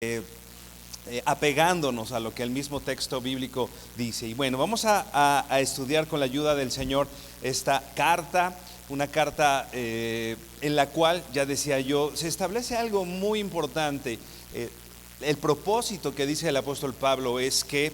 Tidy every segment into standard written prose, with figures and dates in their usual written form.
eh, apegándonos a lo que el mismo texto bíblico dice. Y bueno, vamos a estudiar con la ayuda del Señor esta carta, una carta en la cual, ya decía yo, se establece algo muy importante. El propósito que dice el apóstol Pablo es que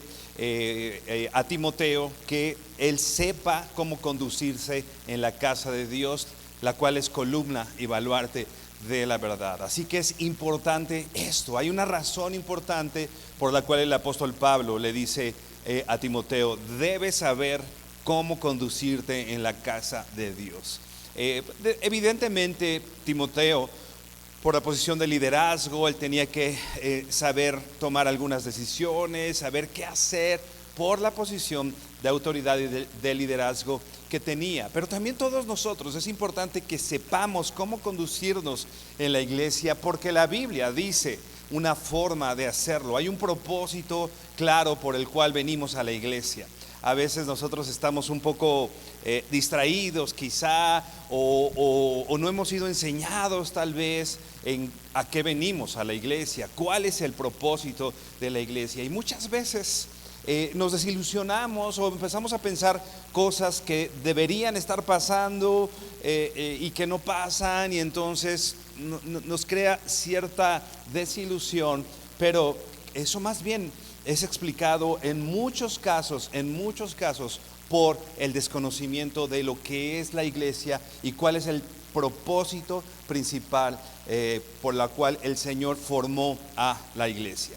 a Timoteo, que él sepa cómo conducirse en la casa de Dios, la cual es columna y baluarte de la verdad. Así que es importante esto. Hay una razón importante por la cual el apóstol Pablo le dice a Timoteo: debes saber cómo conducirte en la casa de Dios. Evidentemente, Timoteo, por la posición de liderazgo, él tenía que saber tomar algunas decisiones, saber qué hacer por la posición de autoridad y de liderazgo que tenía. Pero también todos nosotros es importante que sepamos cómo conducirnos en la iglesia, porque la Biblia dice una forma de hacerlo. Hay un propósito claro por el cual venimos a la iglesia. A veces nosotros estamos un poco distraídos quizá, o no hemos sido enseñados tal vez en a qué venimos a la iglesia, cuál es el propósito de la iglesia. Y muchas veces nos desilusionamos o empezamos a pensar cosas que deberían estar pasando y que no pasan, y entonces nos crea cierta desilusión. Pero eso más bien es explicado en muchos casos, por el desconocimiento de lo que es la iglesia y cuál es el propósito principal por la cual el Señor formó a la iglesia.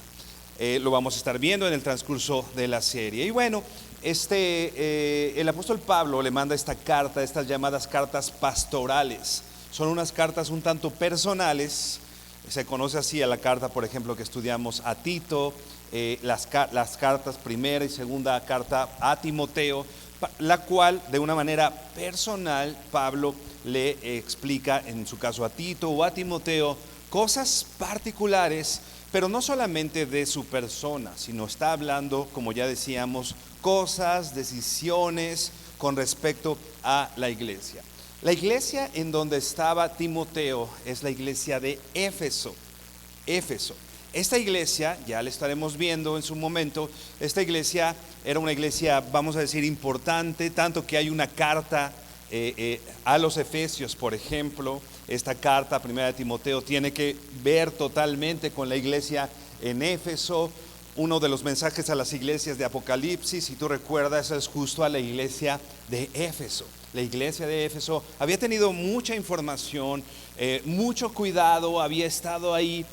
Lo vamos a estar viendo en el transcurso de la serie. Y bueno, el apóstol Pablo le manda esta carta, estas llamadas cartas pastorales. Son unas cartas un tanto personales. Se conoce así a la carta, por ejemplo, que estudiamos a Tito, las cartas primera y segunda carta a Timoteo, la cual de una manera personal Pablo le explica, en su caso a Tito o a Timoteo, cosas particulares, pero no solamente de su persona, sino está hablando, como ya decíamos, cosas, decisiones con respecto a la iglesia. La iglesia en donde estaba Timoteo es la iglesia de Éfeso. Esta iglesia, ya la estaremos viendo en su momento, esta iglesia era una iglesia, vamos a decir, importante, tanto que hay una carta a los Efesios, por ejemplo. Esta carta, primera de Timoteo, tiene que ver totalmente con la iglesia en Éfeso. Uno de los mensajes a las iglesias de Apocalipsis, si tú recuerdas, es justo a la iglesia de Éfeso. La iglesia de Éfeso había tenido mucha información, mucho cuidado, había estado ahí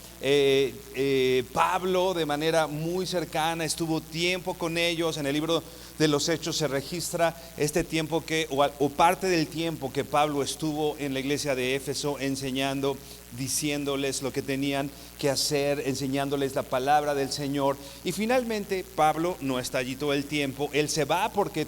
Pablo de manera muy cercana, estuvo tiempo con ellos. En el libro de los Hechos se registra este tiempo o parte del tiempo que Pablo estuvo en la iglesia de Éfeso enseñando, diciéndoles lo que tenían que hacer, enseñándoles la palabra del Señor. Y finalmente Pablo no está allí todo el tiempo, él se va porque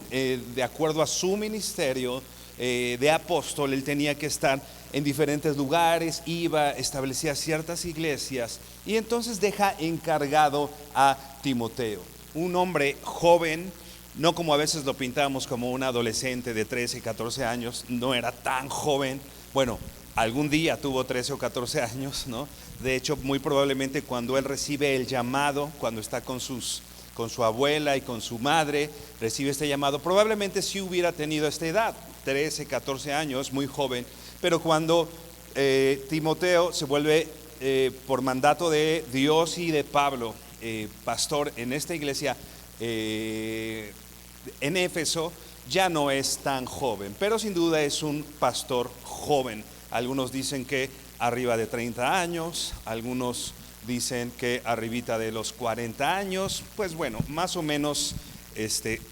de acuerdo a su ministerio de apóstol, él tenía que estar en diferentes lugares, iba, establecía ciertas iglesias, y entonces deja encargado a Timoteo, un hombre joven, no como a veces lo pintamos como un adolescente de 13, 14 años, no era tan joven. Bueno, algún día tuvo 13 o 14 años, ¿no? De hecho, muy probablemente cuando él recibe el llamado, cuando está con su abuela y con su madre, recibe este llamado, probablemente sí hubiera tenido esta edad, 13, 14 años, muy joven. Pero cuando Timoteo se vuelve, por mandato de Dios y de Pablo, pastor en esta iglesia en Éfeso, ya no es tan joven, pero sin duda es un pastor joven. Algunos dicen que arriba de 30 años, algunos dicen que arribita de los 40 años, pues bueno, más o menos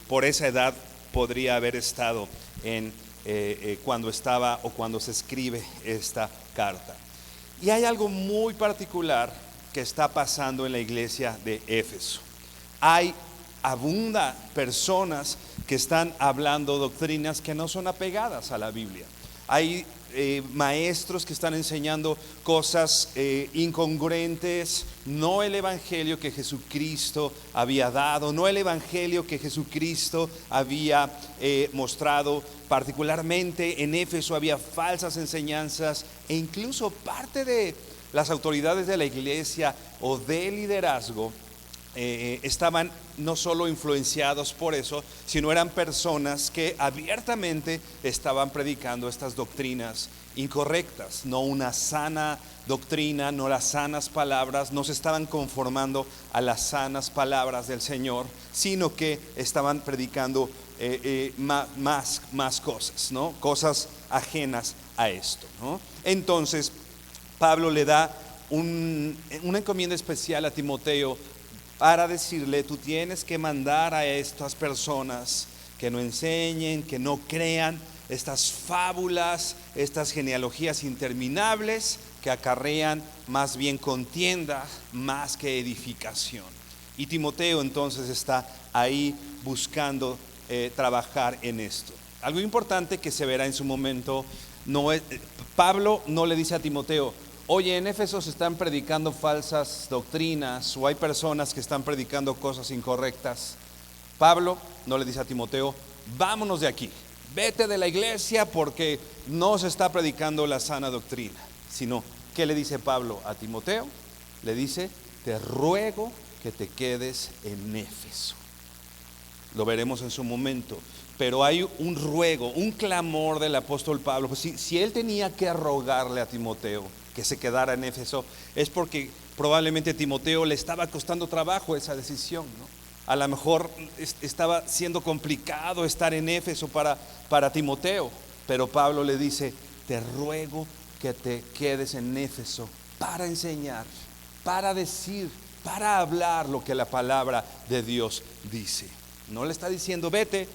por esa edad podría haber estado cuando estaba o cuando se escribe esta carta. Y hay algo muy particular que está pasando en la iglesia de Éfeso. Abunda personas que están hablando doctrinas que no son apegadas a la Biblia. Hay maestros que están enseñando cosas incongruentes, no el evangelio que Jesucristo había dado, no el evangelio que Jesucristo había mostrado. Particularmente en Éfeso había falsas enseñanzas, e incluso parte las autoridades de la iglesia o de liderazgo estaban no solo influenciados por eso, sino eran personas que abiertamente estaban predicando estas doctrinas incorrectas, no una sana doctrina, no las sanas palabras, no se estaban conformando a las sanas palabras del Señor, sino que estaban predicando más cosas, ¿no? Cosas ajenas a esto, ¿no? Entonces Pablo le da una encomienda especial a Timoteo para decirle: tú tienes que mandar a estas personas que no enseñen, que no crean estas fábulas, estas genealogías interminables que acarrean más bien contienda más que edificación. Y Timoteo entonces está ahí buscando trabajar en esto. Algo importante que se verá en su momento, Pablo no le dice a Timoteo: oye, en Éfeso se están predicando falsas doctrinas, o hay personas que están predicando cosas incorrectas. Pablo no le dice a Timoteo: vámonos de aquí, vete de la iglesia porque no se está predicando la sana doctrina. Sino, ¿qué le dice Pablo a Timoteo? Le dice: te ruego que te quedes en Éfeso. Lo veremos en su momento. Pero hay un ruego, un clamor del apóstol Pablo. Pues si él tenía que rogarle a Timoteo que se quedara en Éfeso, es porque probablemente Timoteo le estaba costando trabajo esa decisión, ¿no? A lo mejor estaba siendo complicado estar en Éfeso para Timoteo, pero Pablo le dice: te ruego que te quedes en Éfeso para enseñar, para decir, para hablar lo que la palabra de Dios dice. No le está diciendo vete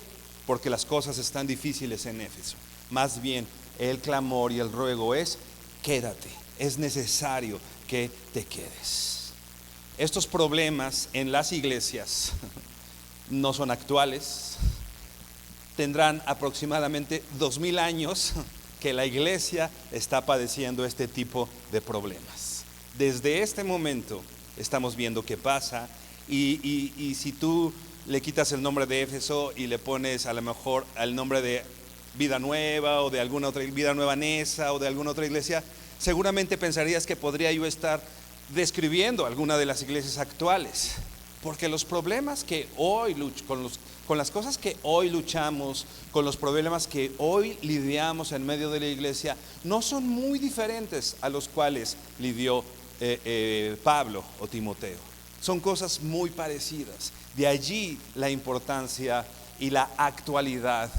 porque las cosas están difíciles en Éfeso. Más bien el clamor y el ruego es: quédate, es necesario que te quedes. Estos problemas en las iglesias no son actuales. Tendrán aproximadamente 2000 años que la iglesia está padeciendo este tipo de problemas. Desde este momento estamos viendo qué pasa, y si tú le quitas el nombre de Éfeso y le pones a lo mejor el nombre de Vida Nueva o de alguna otra, Vida Nueva Nesa o de alguna otra iglesia, seguramente pensarías que podría yo estar describiendo alguna de las iglesias actuales, porque los problemas que hoy con las cosas que hoy luchamos, con los problemas que hoy lidiamos en medio de la iglesia, no son muy diferentes a los cuales lidió Pablo o Timoteo. Son cosas muy parecidas. De allí la importancia y la actualidad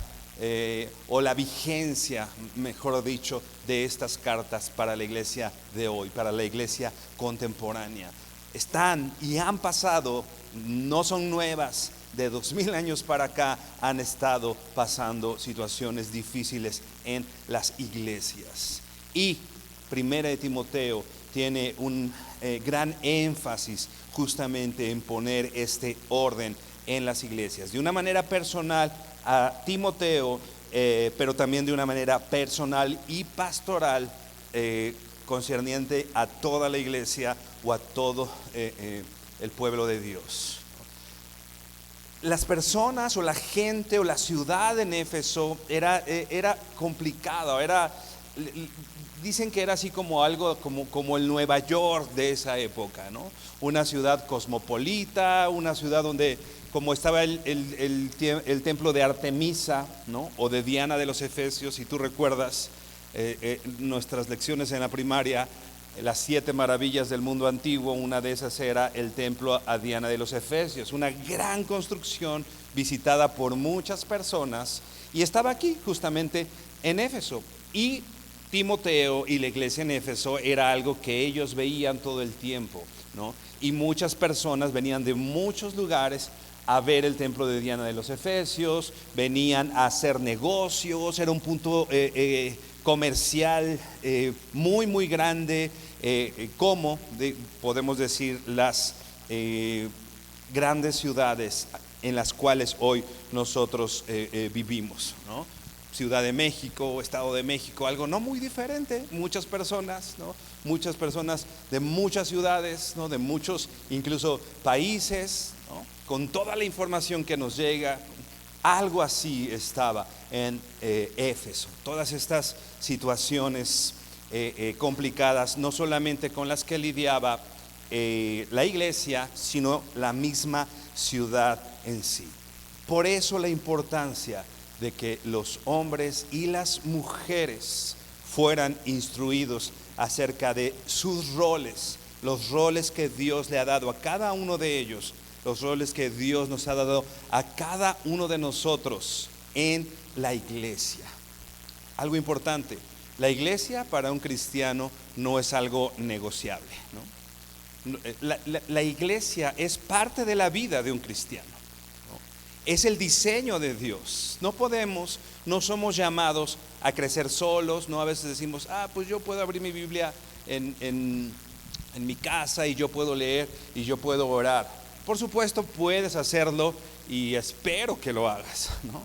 o la vigencia, mejor dicho, de estas cartas para la iglesia de hoy, para la iglesia contemporánea. Están y han pasado, no son nuevas. De 2000 años para acá han estado pasando situaciones difíciles en las iglesias. Y Primera de Timoteo tiene un gran énfasis justamente en poner este orden en las iglesias. De una manera personal a Timoteo, pero también de una manera personal y pastoral concerniente a toda la iglesia o a todo el pueblo de Dios. Las personas o la gente o la ciudad en Éfeso era complicada, dicen que era así como algo como el Nueva York de esa época, ¿no? Una ciudad cosmopolita, una ciudad donde, como estaba el templo de Artemisa, ¿no? O de Diana de los Efesios, si tú recuerdas nuestras lecciones en la primaria, las 7 maravillas del mundo antiguo, una de esas era el templo a Diana de los Efesios, una gran construcción visitada por muchas personas, y estaba aquí justamente en Éfeso. Y Timoteo y la iglesia en Éfeso era algo que ellos veían todo el tiempo, ¿no? Y muchas personas venían de muchos lugares a ver el templo de Diana de los Efesios, venían a hacer negocios, era un punto comercial muy muy grande, podemos decir las grandes ciudades en las cuales hoy nosotros vivimos, ¿no? Ciudad de México, Estado de México, algo no muy diferente. Muchas personas, ¿no? Muchas personas de muchas ciudades, ¿no? De muchos incluso países, ¿no? Con toda la información que nos llega. Algo así estaba en Éfeso. Todas estas situaciones complicadas, no solamente con las que lidiaba la iglesia, sino la misma ciudad en sí. Por eso la importancia de que los hombres y las mujeres fueran instruidos acerca de sus roles, los roles que Dios le ha dado a cada uno de ellos, los roles que Dios nos ha dado a cada uno de nosotros en la iglesia. Algo importante, la iglesia para un cristiano no es algo negociable, ¿no? La iglesia es parte de la vida de un cristiano, ¿no? Es el diseño de Dios. No somos llamados a crecer solos, ¿no? A veces decimos, pues yo puedo abrir mi Biblia en mi casa y yo puedo leer y yo puedo orar. Por supuesto puedes hacerlo y espero que lo hagas, ¿no?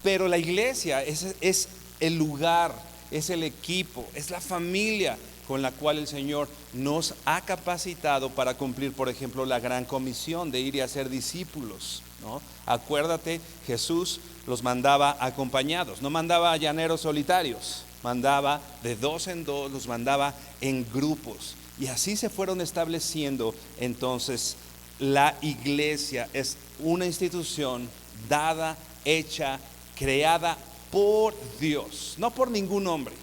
Pero la iglesia es el lugar, es el equipo, es la familia con la cual el Señor nos ha capacitado para cumplir, por ejemplo, la gran comisión de ir y hacer discípulos, ¿no? Acuérdate, Jesús los mandaba acompañados, no mandaba a llaneros solitarios, mandaba de dos en dos, los mandaba en grupos. Y así se fueron estableciendo. Entonces la iglesia es una institución dada, hecha, creada por Dios, no por ningún hombre.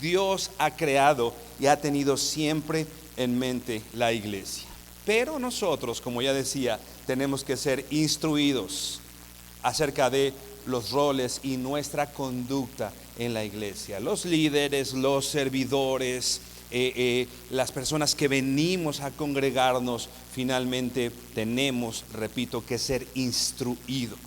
Dios ha creado y ha tenido siempre en mente la iglesia. Pero nosotros, como ya decía, tenemos que ser instruidos acerca de los roles y nuestra conducta en la iglesia. Los líderes, los servidores, las personas que venimos a congregarnos, finalmente tenemos, repito, que ser instruidos,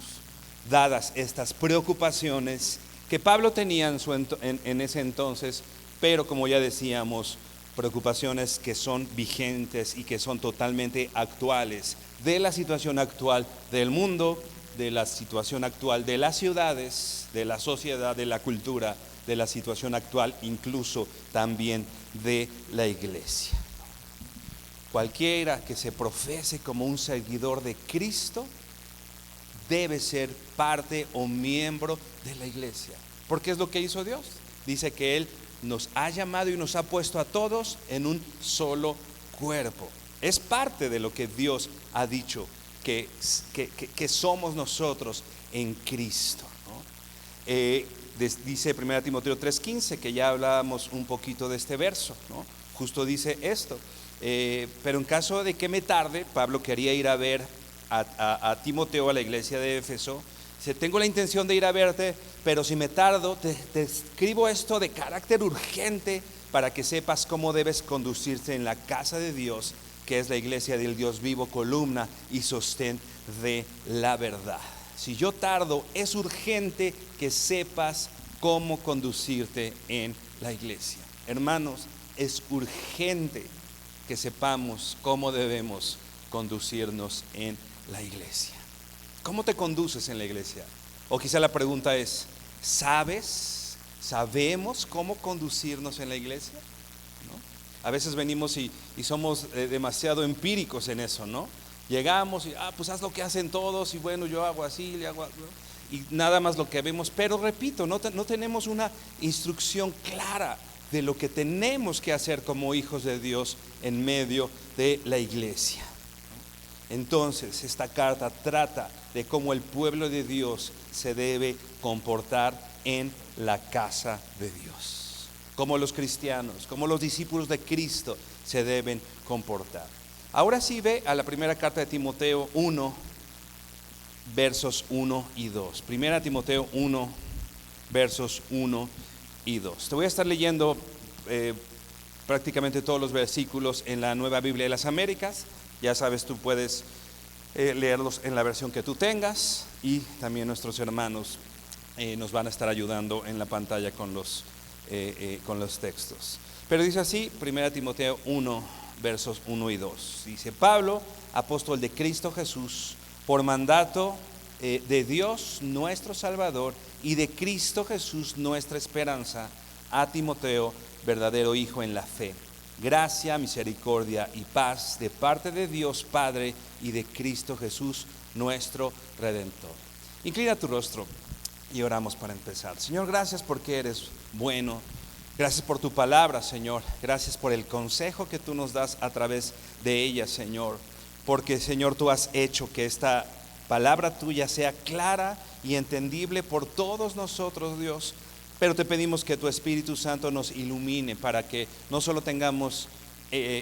dadas estas preocupaciones que Pablo tenía en ese entonces, pero como ya decíamos, preocupaciones que son vigentes y que son totalmente actuales, de la situación actual del mundo, de la situación actual de las ciudades, de la sociedad, de la cultura, de la situación actual incluso también de la iglesia. Cualquiera que se profese como un seguidor de Cristo debe ser parte o miembro de la iglesia, porque es lo que hizo Dios. Dice que Él nos ha llamado y nos ha puesto a todos en un solo cuerpo. Es parte de lo que Dios ha dicho que somos nosotros en Cristo, ¿no? Dice 1 Timoteo 3:15, que ya hablábamos un poquito de este verso, ¿no? Justo dice esto, pero en caso de que me tarde, Pablo quería ir a ver a Timoteo, a la iglesia de Éfeso. Dice, tengo la intención de ir a verte, pero si me tardo, te escribo esto de carácter urgente para que sepas cómo debes conducirte en la casa de Dios, que es la iglesia del Dios vivo, columna y sostén de la verdad. Si yo tardo, es urgente que sepas cómo conducirte en la iglesia. Hermanos, es urgente que sepamos cómo debemos conducirnos en la iglesia. ¿Cómo te conduces en la iglesia? O quizá la pregunta es, ¿sabemos cómo conducirnos en la iglesia? ¿No? A veces venimos y somos demasiado empíricos en eso, ¿no? Llegamos y, pues haz lo que hacen todos y bueno, yo hago así, le hago, ¿no? Y nada más lo que vemos. Pero repito, no tenemos una instrucción clara de lo que tenemos que hacer como hijos de Dios en medio de la iglesia. Entonces, esta carta trata de cómo el pueblo de Dios se debe comportar en la casa de Dios. Cómo los cristianos, cómo los discípulos de Cristo se deben comportar. Ahora sí ve a la primera carta de Timoteo 1, versos 1 y 2. Primera Timoteo 1, versos 1 y 2. Te voy a estar leyendo prácticamente todos los versículos en la Nueva Biblia de las Américas. Ya sabes, tú puedes leerlos en la versión que tú tengas, y también nuestros hermanos nos van a estar ayudando en la pantalla con los textos. Pero dice así, 1 Timoteo 1, versos 1 y 2. Dice, Pablo, apóstol de Cristo Jesús, por mandato de Dios nuestro Salvador y de Cristo Jesús nuestra esperanza, a Timoteo, verdadero hijo en la fe. Gracia, misericordia y paz de parte de Dios Padre y de Cristo Jesús, nuestro Redentor. Inclina tu rostro y oramos para empezar. Señor, gracias porque eres bueno. Gracias por tu palabra, Señor. Gracias por el consejo que tú nos das a través de ella, Señor. Porque, Señor, tú has hecho que esta palabra tuya sea clara y entendible por todos nosotros, Dios. Pero te pedimos que tu Espíritu Santo nos ilumine para que no solo tengamos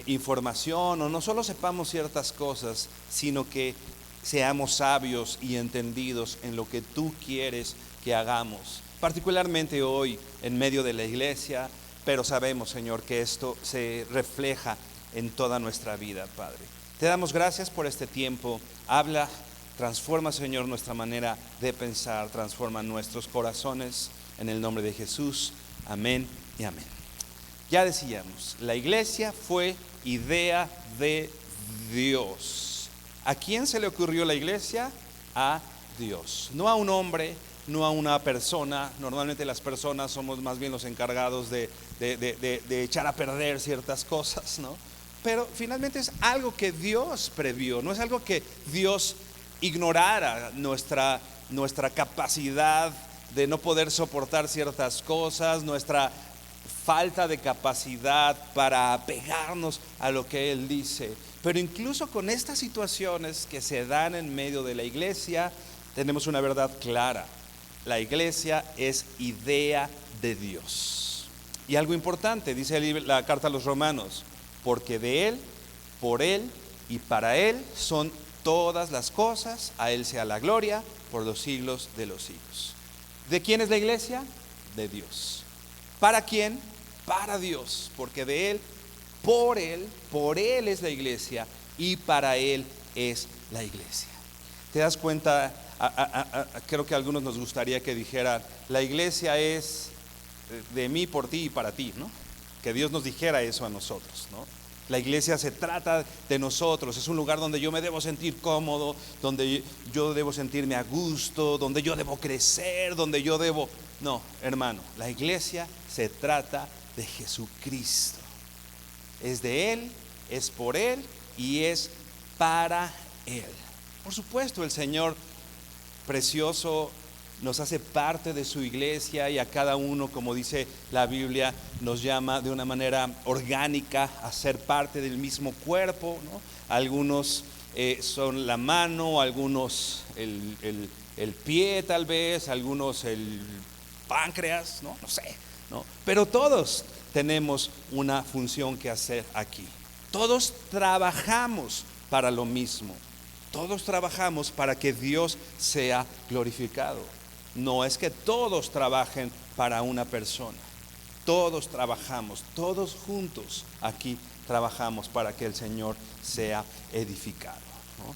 información o no solo sepamos ciertas cosas, sino que seamos sabios y entendidos en lo que tú quieres que hagamos. Particularmente hoy en medio de la iglesia, pero sabemos, Señor, que esto se refleja en toda nuestra vida, Padre. Te damos gracias por este tiempo. Habla, transforma, Señor, nuestra manera de pensar, transforma nuestros corazones en el nombre de Jesús. Amén y amén. Ya decíamos, la iglesia fue idea de Dios. ¿A quién se le ocurrió la iglesia? A Dios, no a un hombre, no a una persona. Normalmente las personas somos más bien los encargados de echar a perder ciertas cosas, ¿no? Pero finalmente es algo que Dios previó, no es algo que Dios ignorara nuestra capacidad de no poder soportar ciertas cosas, nuestra falta de capacidad para apegarnos a lo que Él dice. Pero incluso con estas situaciones que se dan en medio de la iglesia, tenemos una verdad clara. La iglesia es idea de Dios. Y algo importante, dice la carta a los Romanos, porque de Él, por Él y para Él son todas las cosas, a Él sea la gloria por los siglos de los siglos. ¿De quién es la iglesia? De Dios. ¿Para quién? Para Dios, porque de Él, por Él es la iglesia y para Él es la iglesia. ¿Te das cuenta? Creo que a algunos nos gustaría que dijeran, la iglesia es de mí, por ti y para ti, ¿no? Que Dios nos dijera eso a nosotros, ¿no? La iglesia se trata de nosotros, es un lugar donde yo me debo sentir cómodo, donde yo debo sentirme a gusto, donde yo debo crecer, donde yo debo... No, hermano, la iglesia se trata de Jesucristo. Es de Él, es por Él y es para Él. Por supuesto, el Señor precioso nos hace parte de su iglesia y a cada uno, como dice la Biblia, nos llama de una manera orgánica a ser parte del mismo cuerpo, ¿no? Algunos son la mano, algunos el pie tal vez, algunos el páncreas, no sé, ¿no? Pero todos tenemos una función que hacer aquí. Todos trabajamos para lo mismo. Todos trabajamos para que Dios sea glorificado. No es que todos trabajen para una persona. Todos trabajamos, todos juntos aquí trabajamos para que el Señor sea edificado, ¿no?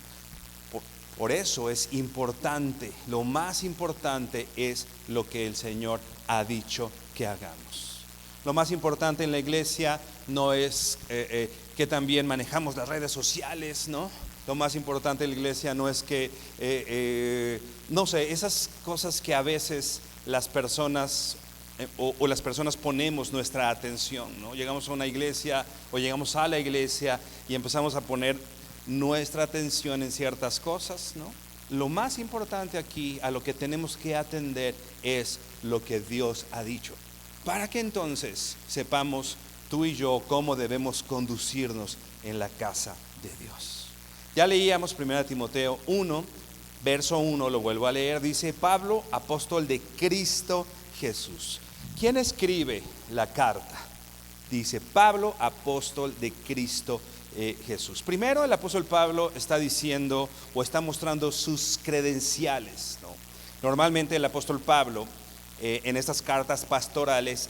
Por eso es importante, lo más importante es lo que el Señor ha dicho que hagamos. Lo más importante en la iglesia no es que también manejamos las redes sociales, ¿no? Lo más importante en la iglesia no es que, no sé, esas cosas que a veces las personas o las personas ponemos nuestra atención, ¿no? Llegamos a una iglesia o llegamos a la iglesia y empezamos a poner nuestra atención en ciertas cosas, ¿no? Lo más importante aquí, a lo que tenemos que atender, es lo que Dios ha dicho, para que entonces sepamos tú y yo cómo debemos conducirnos en la casa de Dios. Ya leíamos 1 Timoteo 1, verso 1, lo vuelvo a leer, dice: Pablo, apóstol de Cristo Jesús. ¿Quién escribe la carta? Dice Pablo, apóstol de Cristo Jesús. Primero, el apóstol Pablo está diciendo o está mostrando sus credenciales, ¿no? Normalmente el apóstol Pablo en estas cartas pastorales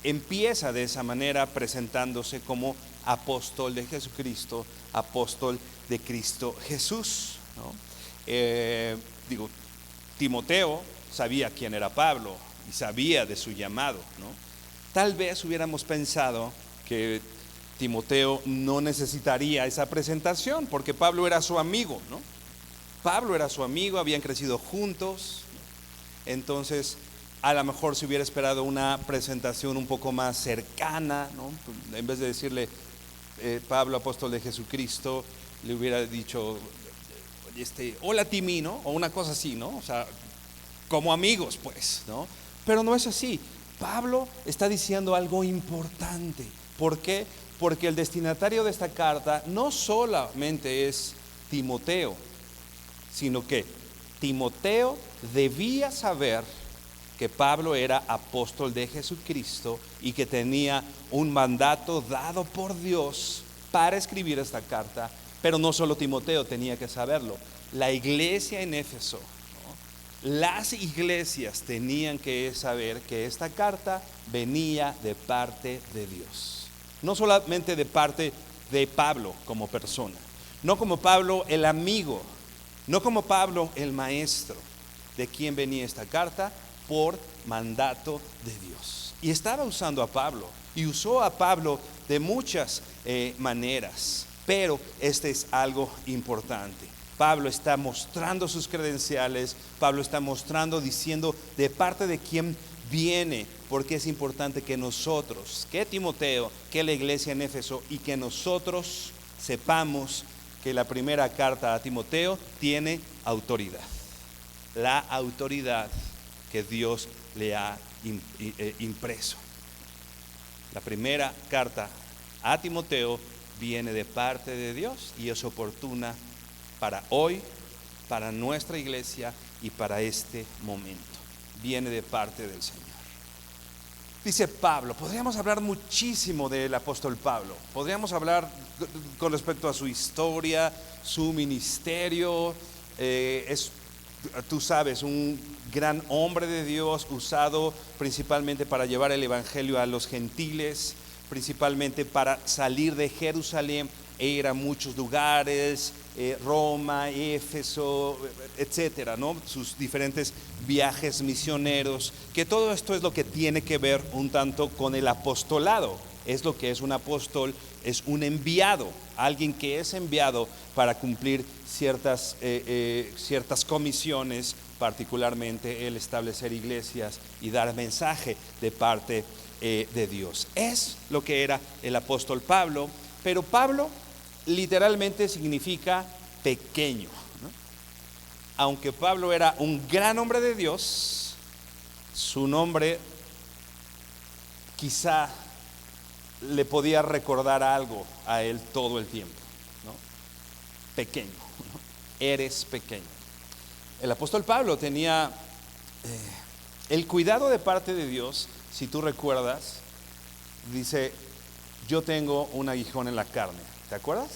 empieza de esa manera presentándose como apóstol de Jesucristo, apóstol de Cristo Jesús, ¿no? Timoteo sabía quién era Pablo y sabía de su llamado, ¿no? Tal vez hubiéramos pensado que Timoteo no necesitaría esa presentación porque Pablo era su amigo, ¿no? Pablo era su amigo, habían crecido juntos. Entonces a lo mejor se hubiera esperado una presentación un poco más cercana, ¿no? En vez de decirle Pablo, apóstol de Jesucristo, le hubiera dicho hola Timino, o una cosa así, ¿no? O sea, como amigos, pues, ¿no? Pero no es así. Pablo está diciendo algo importante. ¿Por qué? Porque el destinatario de esta carta no solamente es Timoteo, sino que Timoteo debía saber que Pablo era apóstol de Jesucristo y que tenía un mandato dado por Dios para escribir esta carta. Pero no solo Timoteo tenía que saberlo, la iglesia en Éfeso, ¿no? Las iglesias tenían que saber que esta carta venía de parte de Dios, no solamente de parte de Pablo como persona, no como Pablo el amigo, no como Pablo el maestro. ¿De quién venía esta carta? Por mandato de Dios. Y estaba usando a Pablo, y usó a Pablo de muchas maneras, pero este es algo importante. Pablo está mostrando sus credenciales, Pablo está mostrando, diciendo de parte de quién viene, porque es importante que nosotros, que Timoteo, que la iglesia en Éfeso y que nosotros sepamos que la primera carta a Timoteo tiene autoridad, la autoridad que Dios le ha impreso. La primera carta a Timoteo viene de parte de Dios y es oportuna para hoy, para nuestra iglesia y para este momento. Viene de parte del Señor. Dice Pablo, podríamos hablar muchísimo del apóstol Pablo, podríamos hablar con respecto a su historia, su ministerio, tú sabes, un gran hombre de Dios, usado principalmente para llevar el evangelio a los gentiles, principalmente para salir de Jerusalén e ir a muchos lugares, Roma, Éfeso, etcétera, ¿no? Sus diferentes viajes misioneros, que todo esto es lo que tiene que ver un tanto con el apostolado. Es lo que es un apóstol, es un enviado, alguien que es enviado para cumplir ciertas comisiones, particularmente el establecer iglesias y dar mensaje de parte de Dios. Es lo que era el apóstol Pablo, pero Pablo literalmente significa pequeño, ¿no? Aunque Pablo era un gran hombre de Dios, su nombre quizá le podía recordar algo a él todo el tiempo, ¿no? Pequeño, ¿no? Eres pequeño. El apóstol Pablo tenía el cuidado de parte de Dios. Si tú recuerdas, dice: yo tengo un aguijón en la carne. ¿Te acuerdas?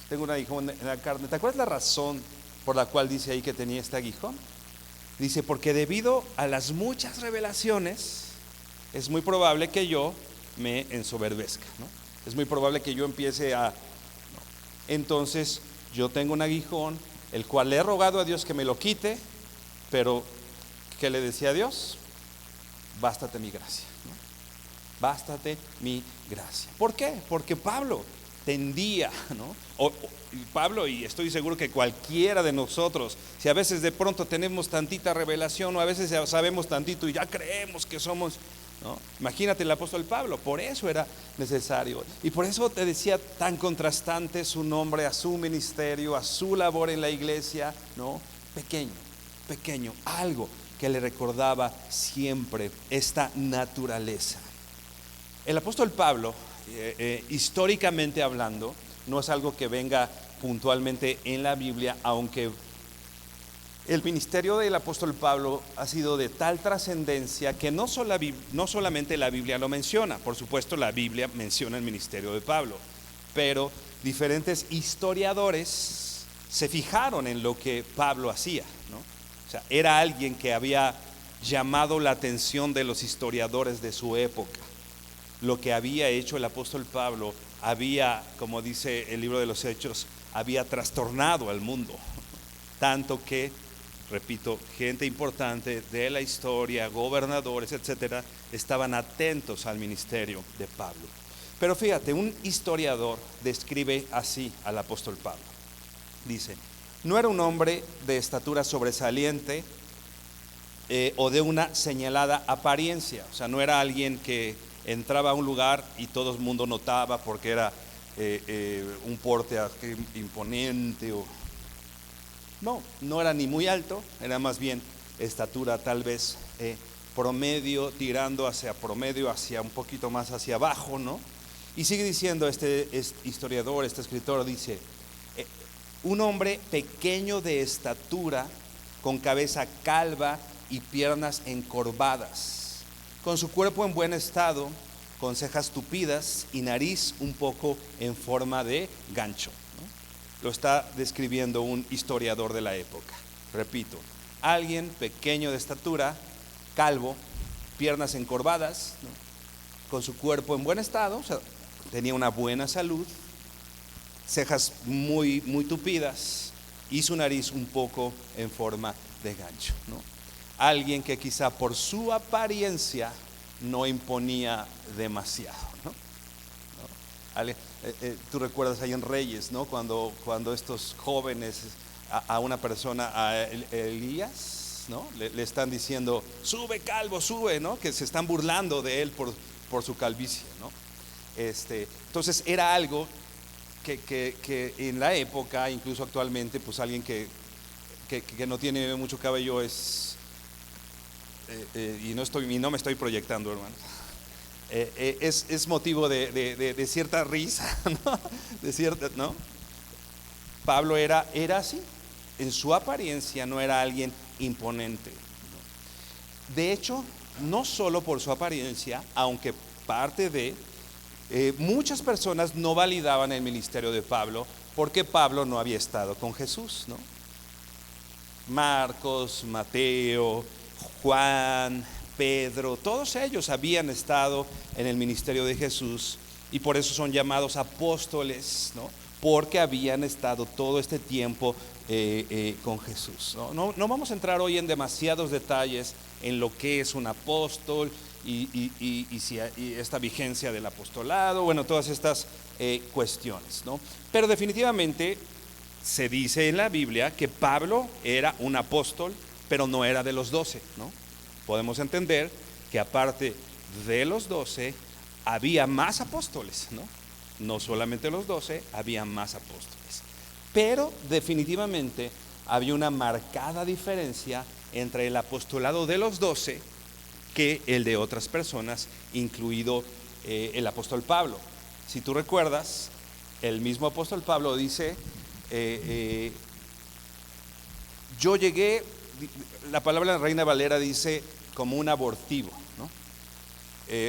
Tengo un aguijón en la carne. ¿Te acuerdas la razón por la cual dice ahí que tenía este aguijón? Dice: porque debido a las muchas revelaciones, es muy probable que yo me ensoberbezca, ¿no? Es muy probable que yo empiece a... ¿no? Entonces, yo tengo un aguijón, el cual le he rogado a Dios que me lo quite, pero ¿qué le decía a Dios? Bástate mi gracia, ¿no? Bástate mi gracia. ¿Por qué? Porque Pablo tendía, ¿no? Pablo, y estoy seguro que cualquiera de nosotros, si a veces de pronto tenemos tantita revelación, o a veces ya sabemos tantito y ya creemos que somos, ¿no? Imagínate el apóstol Pablo, por eso era necesario. Y por eso te decía, tan contrastante su nombre a su ministerio, a su labor en la iglesia, ¿no? Pequeño, algo que le recordaba siempre esta naturaleza. El apóstol Pablo, históricamente hablando, no es algo que venga puntualmente en la Biblia, aunque el ministerio del apóstol Pablo ha sido de tal trascendencia que no solamente la Biblia lo menciona. Por supuesto, la Biblia menciona el ministerio de Pablo, pero diferentes historiadores se fijaron en lo que Pablo hacía, ¿no? O sea, era alguien que había llamado la atención de los historiadores de su época. Lo que había hecho el apóstol Pablo había, como dice el libro de los Hechos, había trastornado al mundo, tanto que, repito, gente importante de la historia, gobernadores, etcétera, estaban atentos al ministerio de Pablo. Pero fíjate, un historiador describe así al apóstol Pablo. Dice: no era un hombre de estatura sobresaliente o de una señalada apariencia. O sea, no era alguien que entraba a un lugar y todo el mundo notaba porque era un porte imponente. No era ni muy alto, era más bien estatura tal vez promedio, tirando hacia promedio, hacia un poquito más hacia abajo, ¿no? Y sigue diciendo este historiador, este escritor, dice, un hombre pequeño de estatura, con cabeza calva y piernas encorvadas, con su cuerpo en buen estado, con cejas tupidas y nariz un poco en forma de gancho, ¿no? Lo está describiendo un historiador de la época. Repito, alguien pequeño de estatura, calvo, piernas encorvadas, ¿no? Con su cuerpo en buen estado, o sea, tenía una buena salud, cejas muy, muy tupidas y su nariz un poco en forma de gancho, ¿no? Alguien que quizá por su apariencia no imponía demasiado, ¿no? Tú recuerdas ahí en Reyes, ¿no? Cuando estos jóvenes a una persona, a Elías, ¿no? Le están diciendo, sube calvo, sube, ¿no? Que se están burlando de él por su calvicie, ¿no? Entonces era algo que en la época, incluso actualmente, pues alguien que no tiene mucho cabello es, y no me estoy proyectando, hermano, es motivo de cierta risa, ¿no? De cierta, ¿no? Pablo era así, en su apariencia no era alguien imponente, ¿no? De hecho, no solo por su apariencia, aunque parte de muchas personas no validaban el ministerio de Pablo porque Pablo no había estado con Jesús, ¿no? Marcos, Mateo, Juan, Pedro, todos ellos habían estado en el ministerio de Jesús y por eso son llamados apóstoles, ¿no? Porque habían estado todo este tiempo con Jesús, ¿no? No vamos a entrar hoy en demasiados detalles en lo que es un apóstol y esta vigencia del apostolado, bueno, todas estas cuestiones, ¿no? Pero definitivamente se dice en la Biblia que Pablo era un apóstol, pero no era de los 12, ¿no? Podemos entender que aparte de los 12 había más apóstoles, ¿no? No solamente los 12, había más apóstoles. Pero definitivamente había una marcada diferencia entre el apostolado de los 12 que el de otras personas, incluido el apóstol Pablo. Si tú recuerdas, el mismo apóstol Pablo dice, yo llegué, la palabra de Reina Valera dice como un abortivo, ¿no?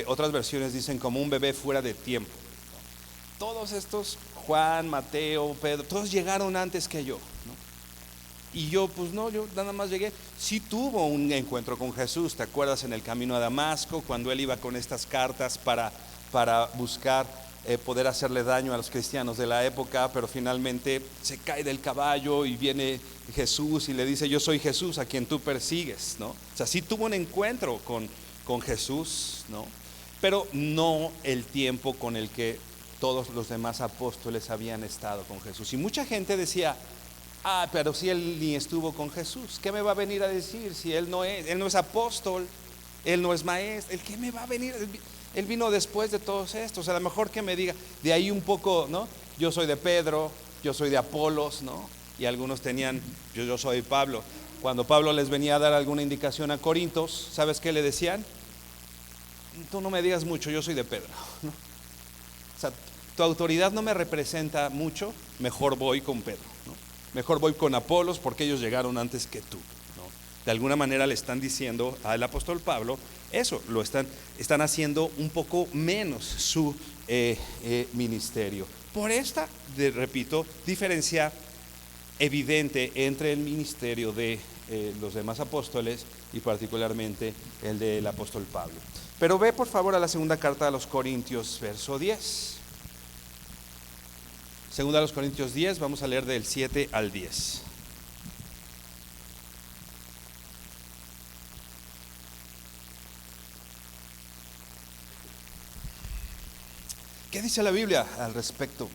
Otras versiones dicen como un bebé fuera de tiempo, ¿no? Todos estos, Juan, Mateo, Pedro, todos llegaron antes que yo, ¿no? Y yo, pues no, yo nada más llegué. Sí tuvo un encuentro con Jesús, ¿te acuerdas? En el camino a Damasco, cuando él iba con estas cartas para buscar poder hacerle daño a los cristianos de la época, pero finalmente se cae del caballo y viene Jesús y le dice, yo soy Jesús a quien tú persigues, ¿no? O sea, sí tuvo un encuentro con Jesús, ¿no? Pero no el tiempo con el que todos los demás apóstoles habían estado con Jesús. Y mucha gente decía, pero si él ni estuvo con Jesús, ¿qué me va a venir a decir si él no es apóstol, él no es maestro? ¿El qué me va a venir? Él vino después de todos estos, a lo mejor que me diga, de ahí un poco, ¿no? Yo soy de Pedro, yo soy de Apolos, ¿no? Y algunos tenían, yo soy Pablo. Cuando Pablo les venía a dar alguna indicación a Corintios, ¿sabes qué le decían? Tú no me digas mucho, yo soy de Pedro, ¿no? O sea, tu autoridad no me representa mucho, mejor voy con Pedro, ¿no? Mejor voy con Apolos porque ellos llegaron antes que tú, ¿no? De alguna manera le están diciendo al apóstol Pablo eso, lo están haciendo un poco menos su ministerio. Por esta, repito, diferencia evidente entre el ministerio de los demás apóstoles y particularmente el del apóstol Pablo. Pero ve por favor a la segunda carta a los Corintios, verso 10. Segunda a los Corintios 10, vamos a leer del 7 al 10. ¿Qué dice la Biblia al respecto?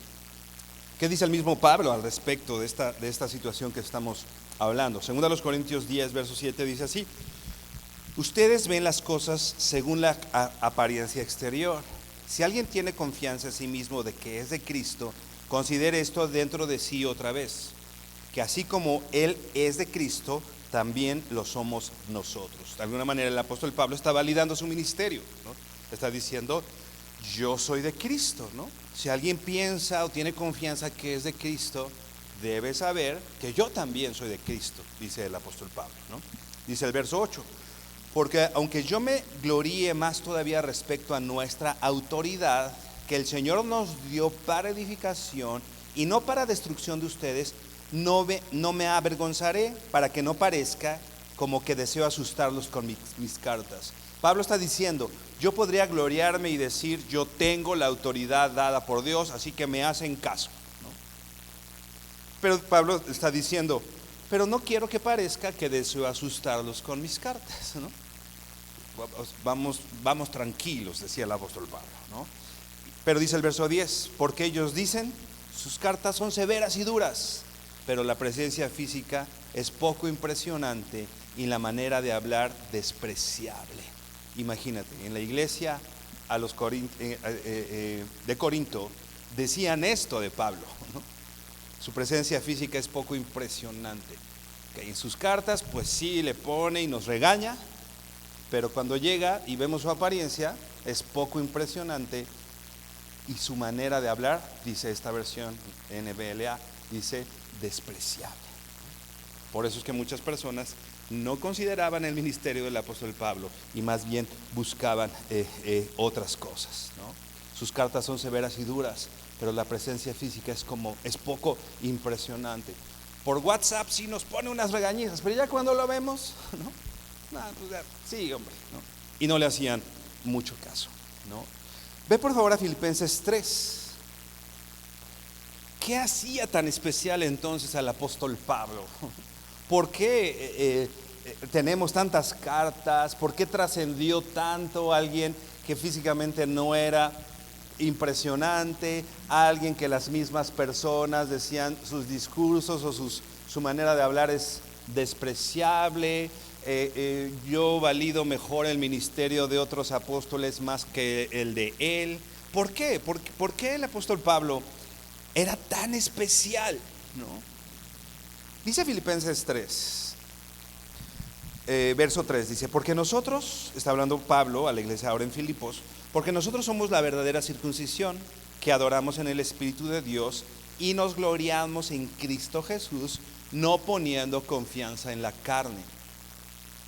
¿Qué dice el mismo Pablo al respecto de esta situación que estamos hablando? Segunda a los Corintios 10, verso 7 dice así: ustedes ven las cosas según la apariencia exterior. Si alguien tiene confianza en sí mismo de que es de Cristo, considere esto dentro de sí otra vez, que así como Él es de Cristo, también lo somos nosotros. De alguna manera el apóstol Pablo está validando su ministerio, ¿no? Está diciendo, yo soy de Cristo, ¿no? Si alguien piensa o tiene confianza que es de Cristo, debe saber que yo también soy de Cristo, dice el apóstol Pablo, ¿no? Dice el verso 8, porque aunque yo me gloríe más todavía respecto a nuestra autoridad, que el Señor nos dio para edificación y no para destrucción de ustedes, no me avergonzaré, para que no parezca como que deseo asustarlos con mis cartas. Pablo está diciendo, yo podría gloriarme y decir, yo tengo la autoridad dada por Dios, así que me hacen caso, ¿no? Pero Pablo está diciendo, pero no quiero que parezca que deseo asustarlos con mis cartas, ¿no? Vamos tranquilos, decía el apóstol Pablo, ¿no? Pero dice el verso 10, porque ellos dicen, sus cartas son severas y duras, pero la presencia física es poco impresionante y la manera de hablar despreciable. Imagínate, en la iglesia de Corinto decían esto de Pablo, ¿no? Su presencia física es poco impresionante. Que en sus cartas pues sí le pone y nos regaña, pero cuando llega y vemos su apariencia es poco impresionante y su manera de hablar, dice esta versión NBLA, dice despreciable. Por eso es que muchas personas no consideraban el ministerio del apóstol Pablo y más bien buscaban otras cosas, ¿no? Sus cartas son severas y duras, pero la presencia física es poco impresionante. Por WhatsApp sí nos pone unas regañizas, pero ya cuando lo vemos, ¿no? Pues sí, hombre, ¿no? Y no le hacían mucho caso, ¿no? Ve por favor a Filipenses 3. ¿Qué hacía tan especial entonces al apóstol Pablo? ¿Por qué tenemos tantas cartas? ¿Por qué trascendió tanto alguien que físicamente no era impresionante? Alguien que las mismas personas decían sus discursos o su manera de hablar es despreciable. Yo valido mejor el ministerio de otros apóstoles más que el de él. ¿Por qué? ¿Por qué el apóstol Pablo era tan especial, ¿no? Dice Filipenses 3, verso 3, dice, porque nosotros, está hablando Pablo a la iglesia ahora en Filipos, porque nosotros somos la verdadera circuncisión, que adoramos en el Espíritu de Dios y nos gloriamos en Cristo Jesús, no poniendo confianza en la carne.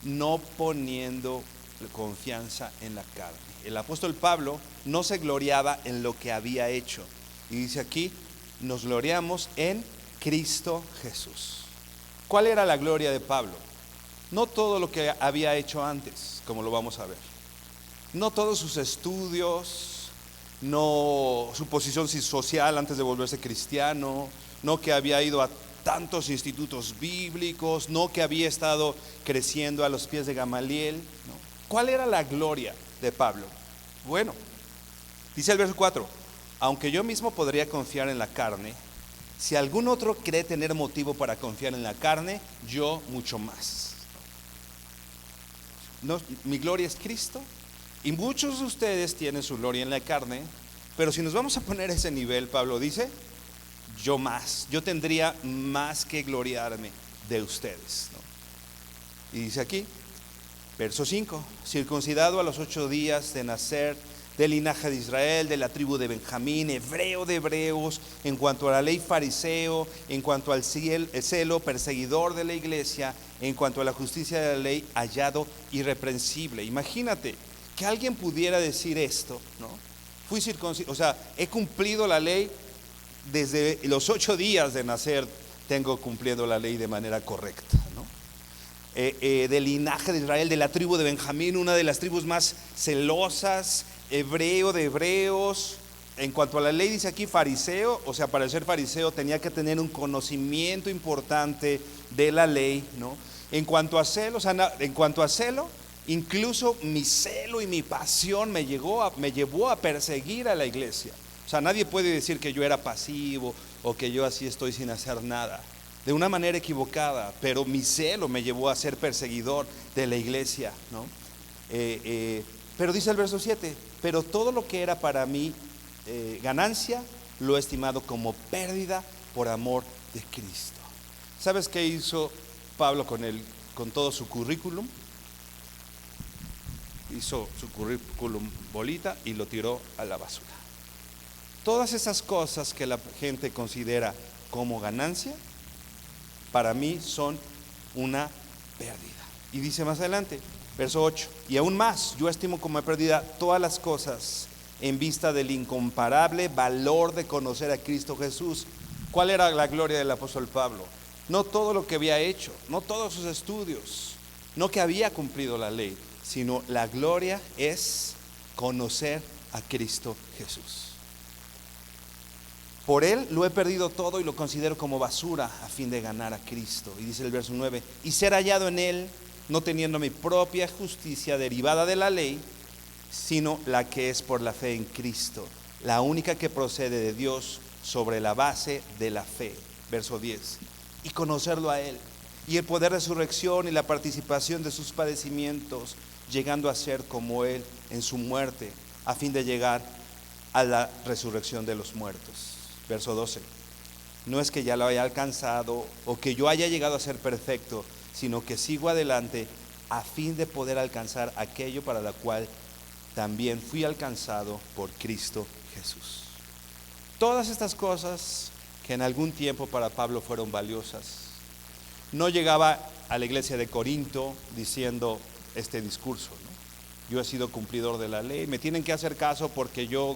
No poniendo confianza en la carne. El apóstol Pablo no se gloriaba en lo que había hecho. Y dice aquí, nos gloriamos en Cristo Jesús. ¿Cuál era la gloria de Pablo? No todo lo que había hecho antes, como lo vamos a ver. No todos sus estudios, no su posición social antes de volverse cristiano, no que había ido a tantos institutos bíblicos, no que había estado creciendo a los pies de Gamaliel, ¿no? ¿Cuál era la gloria de Pablo? Bueno, dice el verso 4, aunque yo mismo podría confiar en la carne, si algún otro cree tener motivo para confiar en la carne, yo mucho más. No, mi gloria es Cristo y muchos de ustedes tienen su gloria en la carne, pero si nos vamos a poner a ese nivel, Pablo dice, yo tendría más que gloriarme de ustedes, ¿no? Y dice aquí, verso 5, circuncidado a los 8 días de nacer, del linaje de Israel, de la tribu de Benjamín, hebreo de hebreos, en cuanto a la ley fariseo, en cuanto al celo, perseguidor de la iglesia, en cuanto a la justicia de la ley, hallado irreprensible. Imagínate que alguien pudiera decir esto, ¿no? Fui circuncidado, o sea, he cumplido la ley. Desde los 8 días de nacer tengo cumpliendo la ley de manera correcta, ¿no? Del linaje de Israel, de la tribu de Benjamín, una de las tribus más celosas, hebreo de hebreos. En cuanto a la ley dice aquí fariseo, o sea, para ser fariseo tenía que tener un conocimiento importante de la ley, ¿no? En cuanto a celo, incluso mi celo y mi pasión me llevó a perseguir a la iglesia. O sea, nadie puede decir que yo era pasivo o que yo así estoy sin hacer nada, de una manera equivocada, pero mi celo me llevó a ser perseguidor de la iglesia, ¿no? Pero dice el verso 7, pero todo lo que era para mí ganancia, lo he estimado como pérdida por amor de Cristo. ¿Sabes qué hizo Pablo con el con todo su currículum, hizo su currículum bolita y lo tiró a la basura. Todas esas cosas que la gente considera como ganancia, para mí son una pérdida. Y dice más adelante, verso 8, y aún más, yo estimo como pérdida todas las cosas en vista del incomparable valor de conocer a Cristo Jesús. ¿Cuál era la gloria del apóstol Pablo? No todo lo que había hecho, no todos sus estudios, no que había cumplido la ley, sino la gloria es conocer a Cristo Jesús. Por Él lo he perdido todo y lo considero como basura a fin de ganar a Cristo. Y dice el verso 9, y ser hallado en Él, no teniendo mi propia justicia derivada de la ley, sino la que es por la fe en Cristo, la única que procede de Dios sobre la base de la fe. Verso 10, y conocerlo a Él, y el poder de su resurrección y la participación de sus padecimientos, llegando a ser como Él en su muerte, a fin de llegar a la resurrección de los muertos. Verso 12, no es que ya lo haya alcanzado o que yo haya llegado a ser perfecto, sino que sigo adelante a fin de poder alcanzar aquello para la cual también fui alcanzado por Cristo Jesús. Todas estas cosas que en algún tiempo para Pablo fueron valiosas. No llegaba a la iglesia de Corinto diciendo este discurso, ¿no? Yo he sido cumplidor de la ley, me tienen que hacer caso porque yo...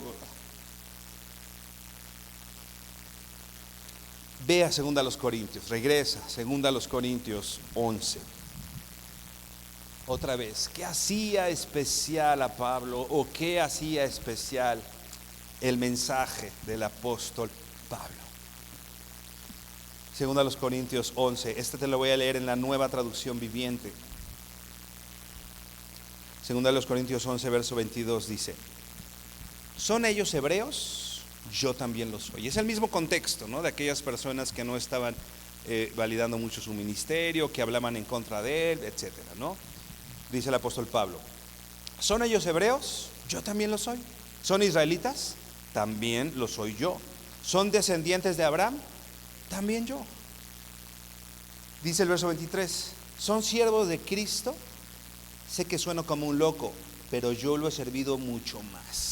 Ve a 2 Corintios, regresa, 2 Corintios 11. Otra vez, ¿qué hacía especial a Pablo o qué hacía especial el mensaje del apóstol Pablo? 2 Corintios 11, este te lo voy a leer en la Nueva Traducción Viviente. 2 Corintios 11, verso 22 dice, ¿son ellos hebreos? Yo también lo soy. Es el mismo contexto, ¿no? De aquellas personas que no estaban validando mucho su ministerio, que hablaban en contra de él, etcétera, ¿no? Dice el apóstol Pablo, ¿son ellos hebreos? Yo también lo soy. ¿Son israelitas? También lo soy yo. ¿Son descendientes de Abraham? También yo. Dice el verso 23, ¿son siervos de Cristo? Sé que sueno como un loco, pero yo lo he servido mucho más.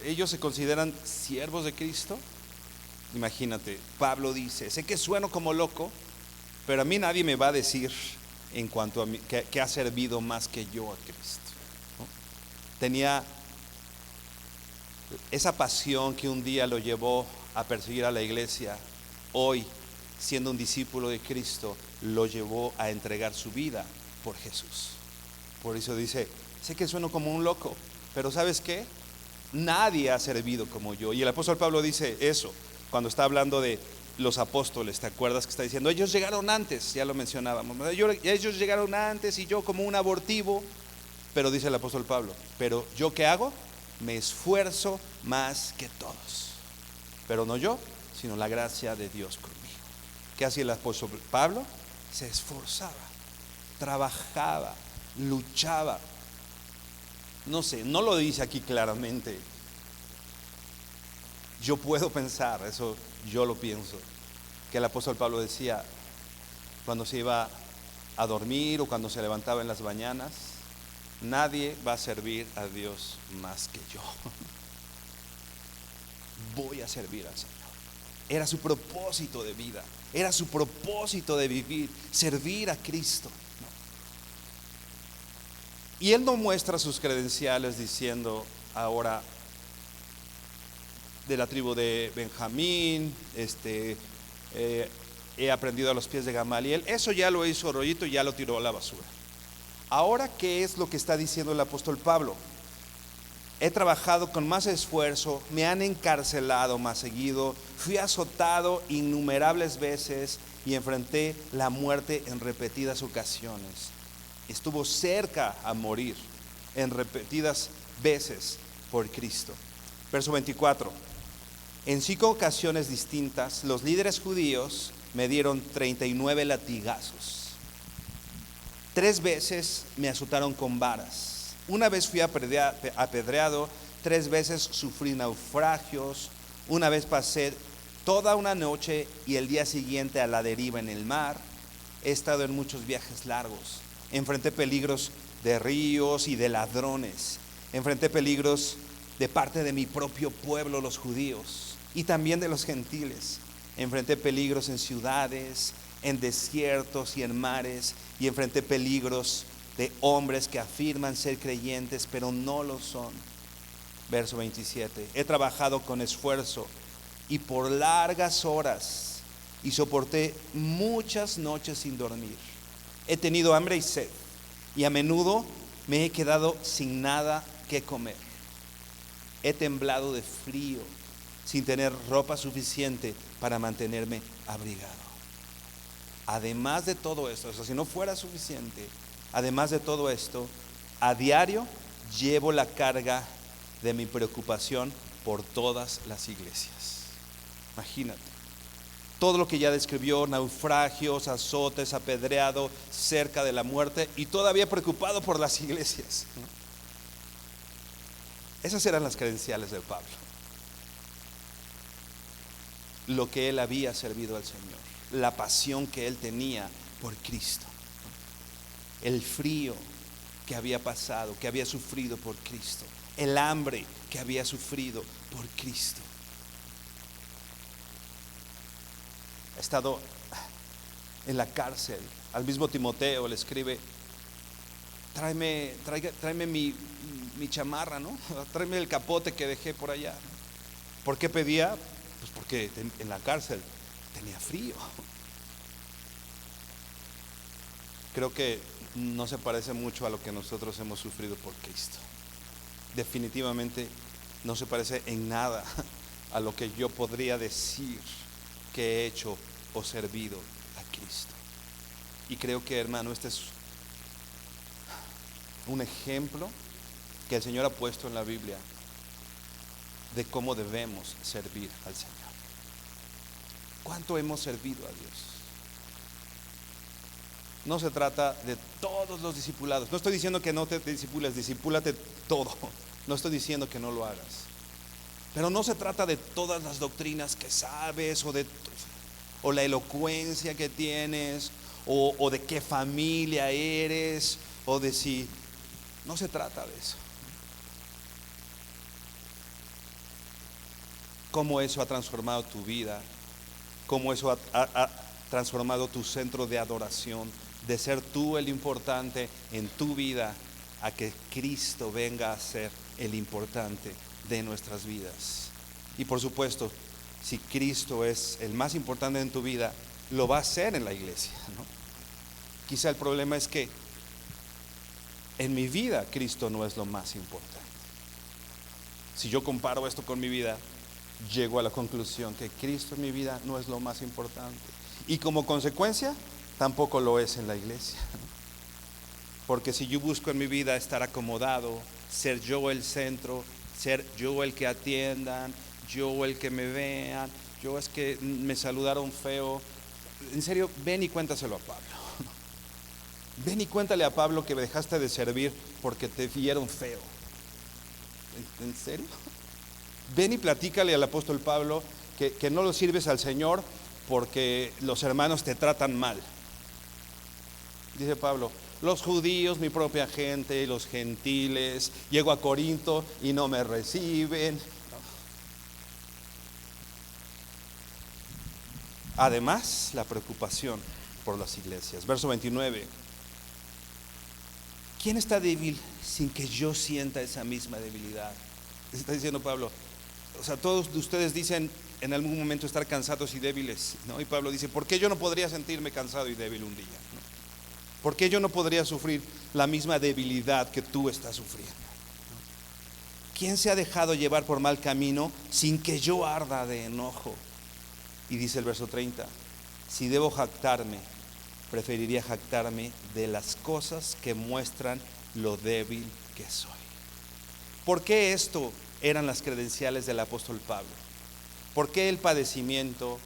¿Ellos se consideran siervos de Cristo? Imagínate, Pablo dice, sé que sueno como loco, pero a mí nadie me va a decir en cuanto a mí que ha servido más que yo a Cristo, ¿no? Tenía esa pasión que un día lo llevó a perseguir a la iglesia. Hoy, siendo un discípulo de Cristo, lo llevó a entregar su vida por Jesús. Por eso dice, sé que sueno como un loco, pero ¿sabes qué? Nadie ha servido como yo. Y el apóstol Pablo dice eso cuando está hablando de los apóstoles. ¿Te acuerdas que está diciendo? Ellos llegaron antes, ya lo mencionábamos. Ellos llegaron antes y yo como un abortivo. Pero dice el apóstol Pablo, pero ¿yo qué hago? Me esfuerzo más que todos. Pero no yo, sino la gracia de Dios conmigo. ¿Qué hacía el apóstol Pablo? Se esforzaba, trabajaba, luchaba. No sé, no lo dice aquí claramente. Yo puedo pensar, eso yo lo pienso, que el apóstol Pablo decía cuando se iba a dormir o cuando se levantaba en las mañanas, nadie va a servir a Dios más que yo. Voy a servir al Señor. Era su propósito de vida, era su propósito de vivir, servir a Cristo. Y él no muestra sus credenciales diciendo ahora de la tribu de Benjamín, he aprendido a los pies de Gamaliel. Eso ya lo hizo Rollito y ya lo tiró a la basura. Ahora, ¿qué es lo que está diciendo el apóstol Pablo? He trabajado con más esfuerzo, me han encarcelado más seguido, fui azotado innumerables veces y enfrenté la muerte en repetidas ocasiones. Estuvo cerca a morir en repetidas veces por Cristo. Verso 24. En 5 ocasiones distintas, los líderes judíos me dieron 39 latigazos. 3 veces me azotaron con varas. Una vez fui apedreado, 3 veces sufrí naufragios. Una vez pasé toda una noche y el día siguiente a la deriva en el mar. he estado en muchos viajes largos. Enfrenté peligros de ríos y de ladrones. Enfrenté peligros de parte de mi propio pueblo, los judíos, y también de los gentiles. Enfrenté peligros en ciudades, en desiertos y en mares, y enfrenté peligros de hombres que afirman ser creyentes, pero no lo son. Verso 27. He trabajado con esfuerzo y por largas horas, y soporté muchas noches sin dormir. He tenido hambre y sed, y a menudo me he quedado sin nada que comer. He temblado de frío, sin tener ropa suficiente para mantenerme abrigado. Además de todo esto, o sea, si no fuera suficiente, además de todo esto, a diario llevo la carga de mi preocupación por todas las iglesias. Imagínate, todo lo que ya describió: naufragios, azotes, apedreado, cerca de la muerte, y todavía preocupado por las iglesias. Esas eran las credenciales de Pablo. Lo que él había servido al Señor, la pasión que él tenía por Cristo, el frío que había pasado, que había sufrido por Cristo, el hambre que había sufrido por Cristo. Ha estado en la cárcel. Al mismo Timoteo le escribe: tráeme mi chamarra, ¿no? Tráeme el capote que dejé por allá. ¿Por qué pedía? Pues porque en la cárcel tenía frío. Creo que no se parece mucho a lo que nosotros hemos sufrido por Cristo. Definitivamente no se parece en nada a lo que yo podría decir que he hecho o servido a Cristo. Y creo que, hermano, este es un ejemplo que el Señor ha puesto en la Biblia de cómo debemos servir al Señor. ¿Cuánto hemos servido a Dios? No se trata de todos los discipulados. No estoy diciendo que no te discipules, discípulate todo. No estoy diciendo que no lo hagas. Pero no se trata de todas las doctrinas que sabes, o la elocuencia que tienes, o de qué familia eres, o de si. No se trata de eso. Cómo eso ha transformado tu vida, cómo eso ha transformado tu centro de adoración, de ser tú el importante en tu vida, a que Cristo venga a ser el importante de nuestras vidas. Y por supuesto, si Cristo es el más importante en tu vida, lo va a ser en la iglesia, ¿no? Quizá el problema es que en mi vida Cristo no es lo más importante. Si yo comparo esto con mi vida, llego a la conclusión que Cristo en mi vida no es lo más importante, y como consecuencia tampoco lo es en la iglesia. Porque si yo busco en mi vida estar acomodado, ser yo el centro, ser yo el que atiendan, yo el que me vean, yo es que me saludaron feo, en serio, ven y cuéntaselo a Pablo. Ven y cuéntale a Pablo que dejaste de servir porque te vieron feo. ¿En serio? Ven y platícale al apóstol Pablo que no lo sirves al Señor porque los hermanos te tratan mal. Dice Pablo: los judíos, mi propia gente, los gentiles, llego a Corinto y no me reciben. Además, la preocupación por las iglesias. Verso 29. ¿Quién está débil sin que yo sienta esa misma debilidad? Está diciendo Pablo. O sea, todos ustedes dicen en algún momento estar cansados y débiles, ¿no? Y Pablo dice: ¿por qué yo no podría sentirme cansado y débil un día, ¿no? ¿Por qué yo no podría sufrir la misma debilidad que tú estás sufriendo? ¿Quién se ha dejado llevar por mal camino sin que yo arda de enojo? Y dice el verso 30: si debo jactarme, preferiría jactarme de las cosas que muestran lo débil que soy. ¿Por qué esto eran las credenciales del apóstol Pablo? ¿Por qué el padecimiento?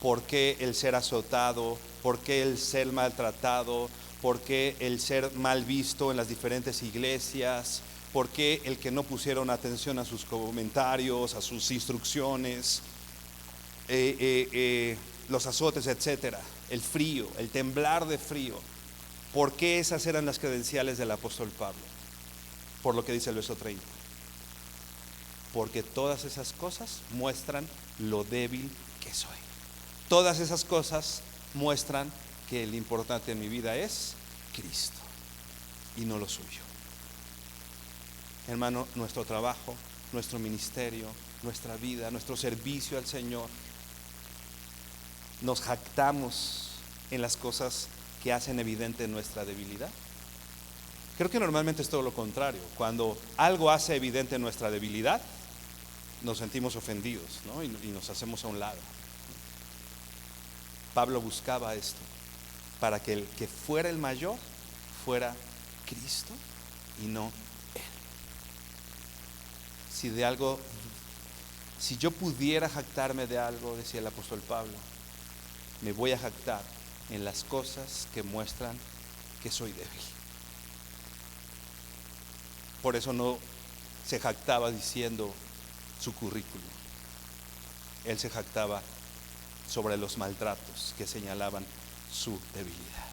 ¿Por qué el ser azotado? ¿Por qué el ser maltratado? ¿Por qué el ser mal visto en las diferentes iglesias? ¿Por qué el que no pusieron atención a sus comentarios, a sus instrucciones? los azotes, etcétera, el frío, el temblar de frío. ¿Por qué esas eran las credenciales del apóstol Pablo? Por lo que dice el verso 30. Porque todas esas cosas muestran lo débil que soy. Todas esas cosas muestran que lo importante en mi vida es Cristo y no lo suyo. Hermano, nuestro trabajo, nuestro ministerio, nuestra vida, nuestro servicio al Señor, nos jactamos en las cosas que hacen evidente nuestra debilidad. Creo que normalmente es todo lo contrario. Cuando algo hace evidente nuestra debilidad, nos sentimos ofendidos, ¿no? y nos hacemos a un lado. Pablo buscaba esto para que el que fuera el mayor fuera Cristo y no él. Si yo pudiera jactarme de algo, decía el apóstol Pablo, me voy a jactar en las cosas que muestran que soy débil. Por eso no se jactaba diciendo su currículum. Él se jactaba sobre los maltratos que señalaban su debilidad.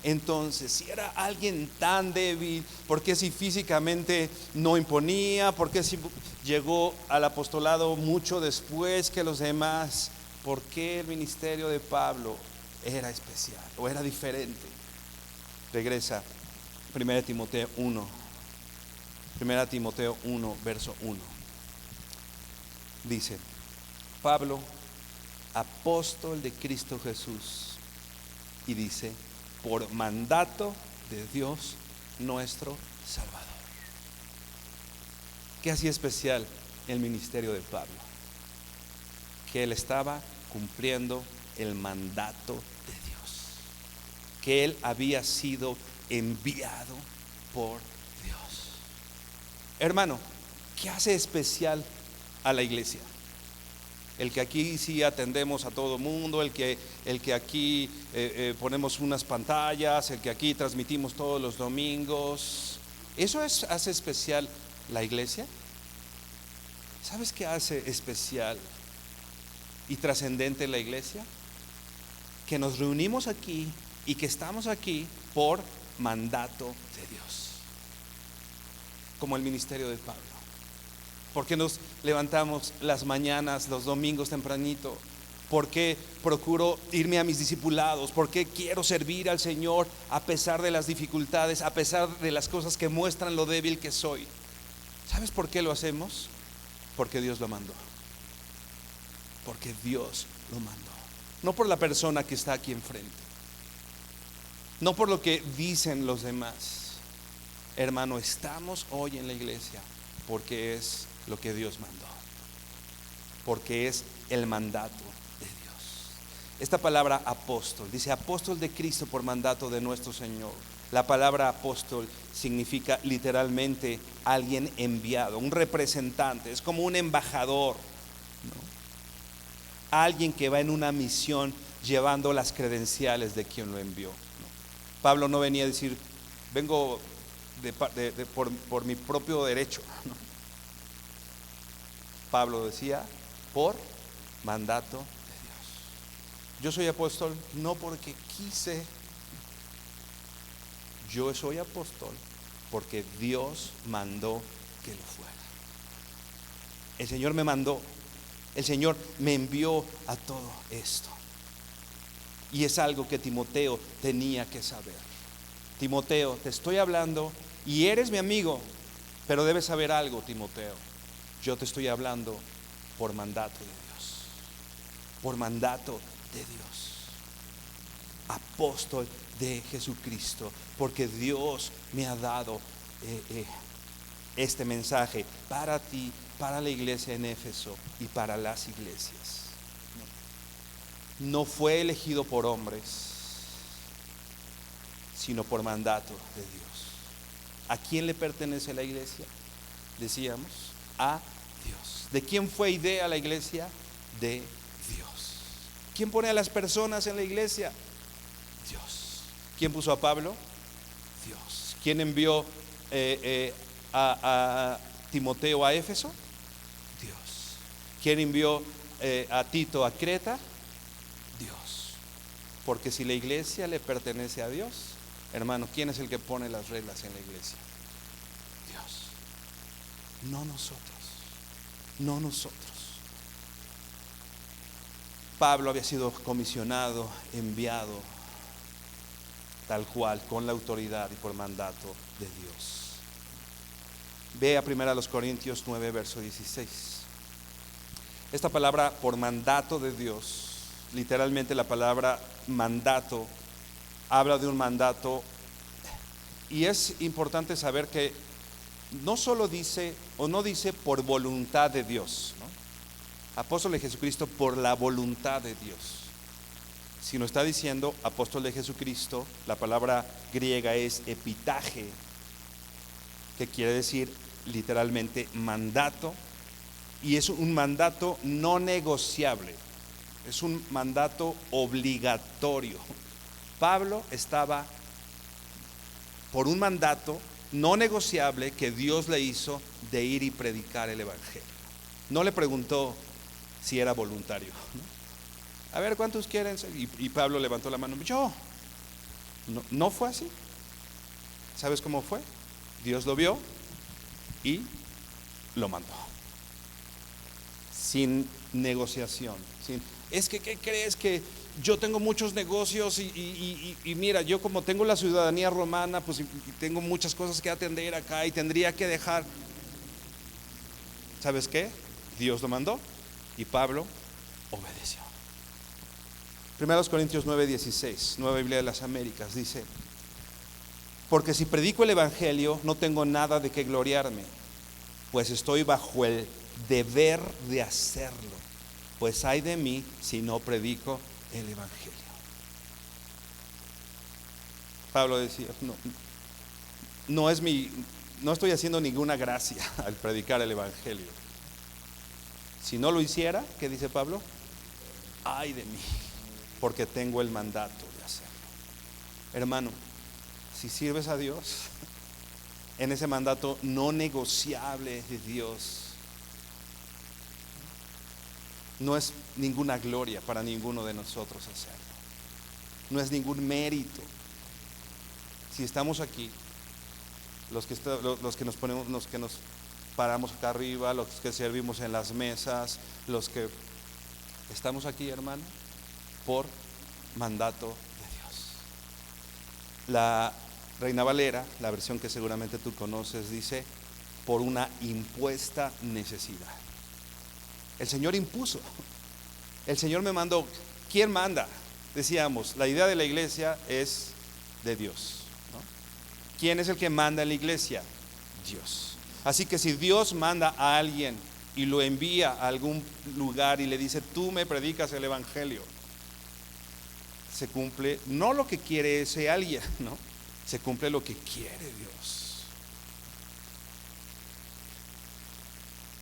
Entonces, si era alguien tan débil, ¿por qué si físicamente no imponía? ¿Por qué si llegó al apostolado mucho después que los demás? ¿Por qué el ministerio de Pablo era especial o era diferente? Regresa 1 Timoteo 1, verso 1. Dice: Pablo, apóstol de Cristo Jesús, y dice, por mandato de Dios nuestro Salvador. ¿Qué hacía especial el ministerio de Pablo? Que él estaba cumpliendo el mandato de Dios, que él había sido enviado por Dios. Hermano, ¿qué hace especial a la iglesia? El que aquí sí atendemos a todo mundo, el que aquí ponemos unas pantallas, el que aquí transmitimos todos los domingos. ¿Eso hace especial la iglesia? ¿Sabes qué hace especial y trascendente la iglesia? Que nos reunimos aquí y que estamos aquí por mandato de Dios, como el ministerio de Pablo. ¿Por qué nos levantamos las mañanas, los domingos tempranito? ¿Por qué procuro irme a mis discipulados? ¿Por qué quiero servir al Señor a pesar de las dificultades, a pesar de las cosas que muestran lo débil que soy? ¿Sabes por qué lo hacemos? Porque Dios lo mandó. Porque Dios lo mandó. No por la persona que está aquí enfrente, no por lo que dicen los demás. Hermano, estamos hoy en la iglesia porque es lo que Dios mandó, porque es el mandato de Dios. Esta palabra apóstol, dice apóstol de Cristo por mandato de nuestro Señor. La palabra apóstol significa literalmente alguien enviado, un representante, es como un embajador, ¿no? Alguien que va en una misión llevando las credenciales de quien lo envió, ¿no? Pablo no venía a decir, vengo por mi propio derecho, ¿no? Pablo decía, por mandato de Dios. Yo soy apóstol no porque quise, yo soy apóstol porque Dios mandó que lo fuera. El Señor me mandó, el Señor me envió a todo esto. Y es algo que Timoteo tenía que saber. Timoteo, te estoy hablando y eres mi amigo, pero debes saber algo, Timoteo. Yo te estoy hablando por mandato de Dios, por mandato de Dios, apóstol de Jesucristo, porque Dios me ha dado este mensaje para ti, para la iglesia en Éfeso y para las iglesias. No fue elegido por hombres, sino por mandato de Dios. ¿A quién le pertenece la iglesia? Decíamos, a Dios. ¿De quién fue idea la iglesia? De Dios. ¿Quién pone a las personas en la iglesia? Dios. ¿Quién puso a Pablo? Dios. ¿Quién envió a Timoteo a Éfeso? Dios. ¿Quién envió a Tito a Creta? Dios. Porque si la iglesia le pertenece a Dios, hermano, ¿quién es el que pone las reglas en la iglesia? Dios. No nosotros. No nosotros. Pablo había sido comisionado, enviado, tal cual, con la autoridad y por mandato de Dios. Ve a 1 Corintios 9, verso 16. Esta palabra por mandato de Dios, literalmente la palabra mandato, habla de un mandato. Y es importante saber que no solo dice, o no dice por voluntad de Dios, ¿no? Apóstol de Jesucristo por la voluntad de Dios, sino está diciendo apóstol de Jesucristo. La palabra griega es epitaje, que quiere decir literalmente mandato, y es un mandato no negociable, es un mandato obligatorio. Pablo estaba por un mandato no negociable que Dios le hizo de ir y predicar el evangelio. No le preguntó si era voluntario, ¿no? A ver, ¿cuántos quieren? Y Pablo levantó la mano. Yo. No fue así. ¿Sabes cómo fue? Dios lo vio y lo mandó. Sin negociación. Es que, ¿qué crees? Que yo tengo muchos negocios y mira, yo como tengo la ciudadanía romana, pues y tengo muchas cosas que atender acá y tendría que dejar. ¿Sabes qué? Dios lo mandó y Pablo obedeció. 1 Corintios 9, 16, Nueva Biblia de las Américas, dice: porque si predico el evangelio, no tengo nada de qué gloriarme, pues estoy bajo el deber de hacerlo, pues ay de mí si no predico el evangelio. Pablo decía, no estoy haciendo ninguna gracia al predicar el evangelio. Si no lo hiciera, ¿qué dice Pablo? Ay de mí, porque tengo el mandato de hacerlo. Hermano, si sirves a Dios en ese mandato no negociable de Dios, no es ninguna gloria para ninguno de nosotros hacerlo. No es ningún mérito. Si estamos aquí, los que nos ponemos, los que nos paramos acá arriba, los que servimos en las mesas, los que estamos aquí, hermano, por mandato de Dios. La Reina Valera, la versión que seguramente tú conoces, dice: por una impuesta necesidad. El Señor impuso. El Señor me mandó. ¿Quién manda? Decíamos, la idea de la iglesia es de Dios, ¿no? ¿Quién es el que manda en la iglesia? Dios. Así que si Dios manda a alguien y lo envía a algún lugar y le dice: tú me predicas el evangelio, se cumple no lo que quiere ese alguien, ¿no? Se cumple lo que quiere Dios.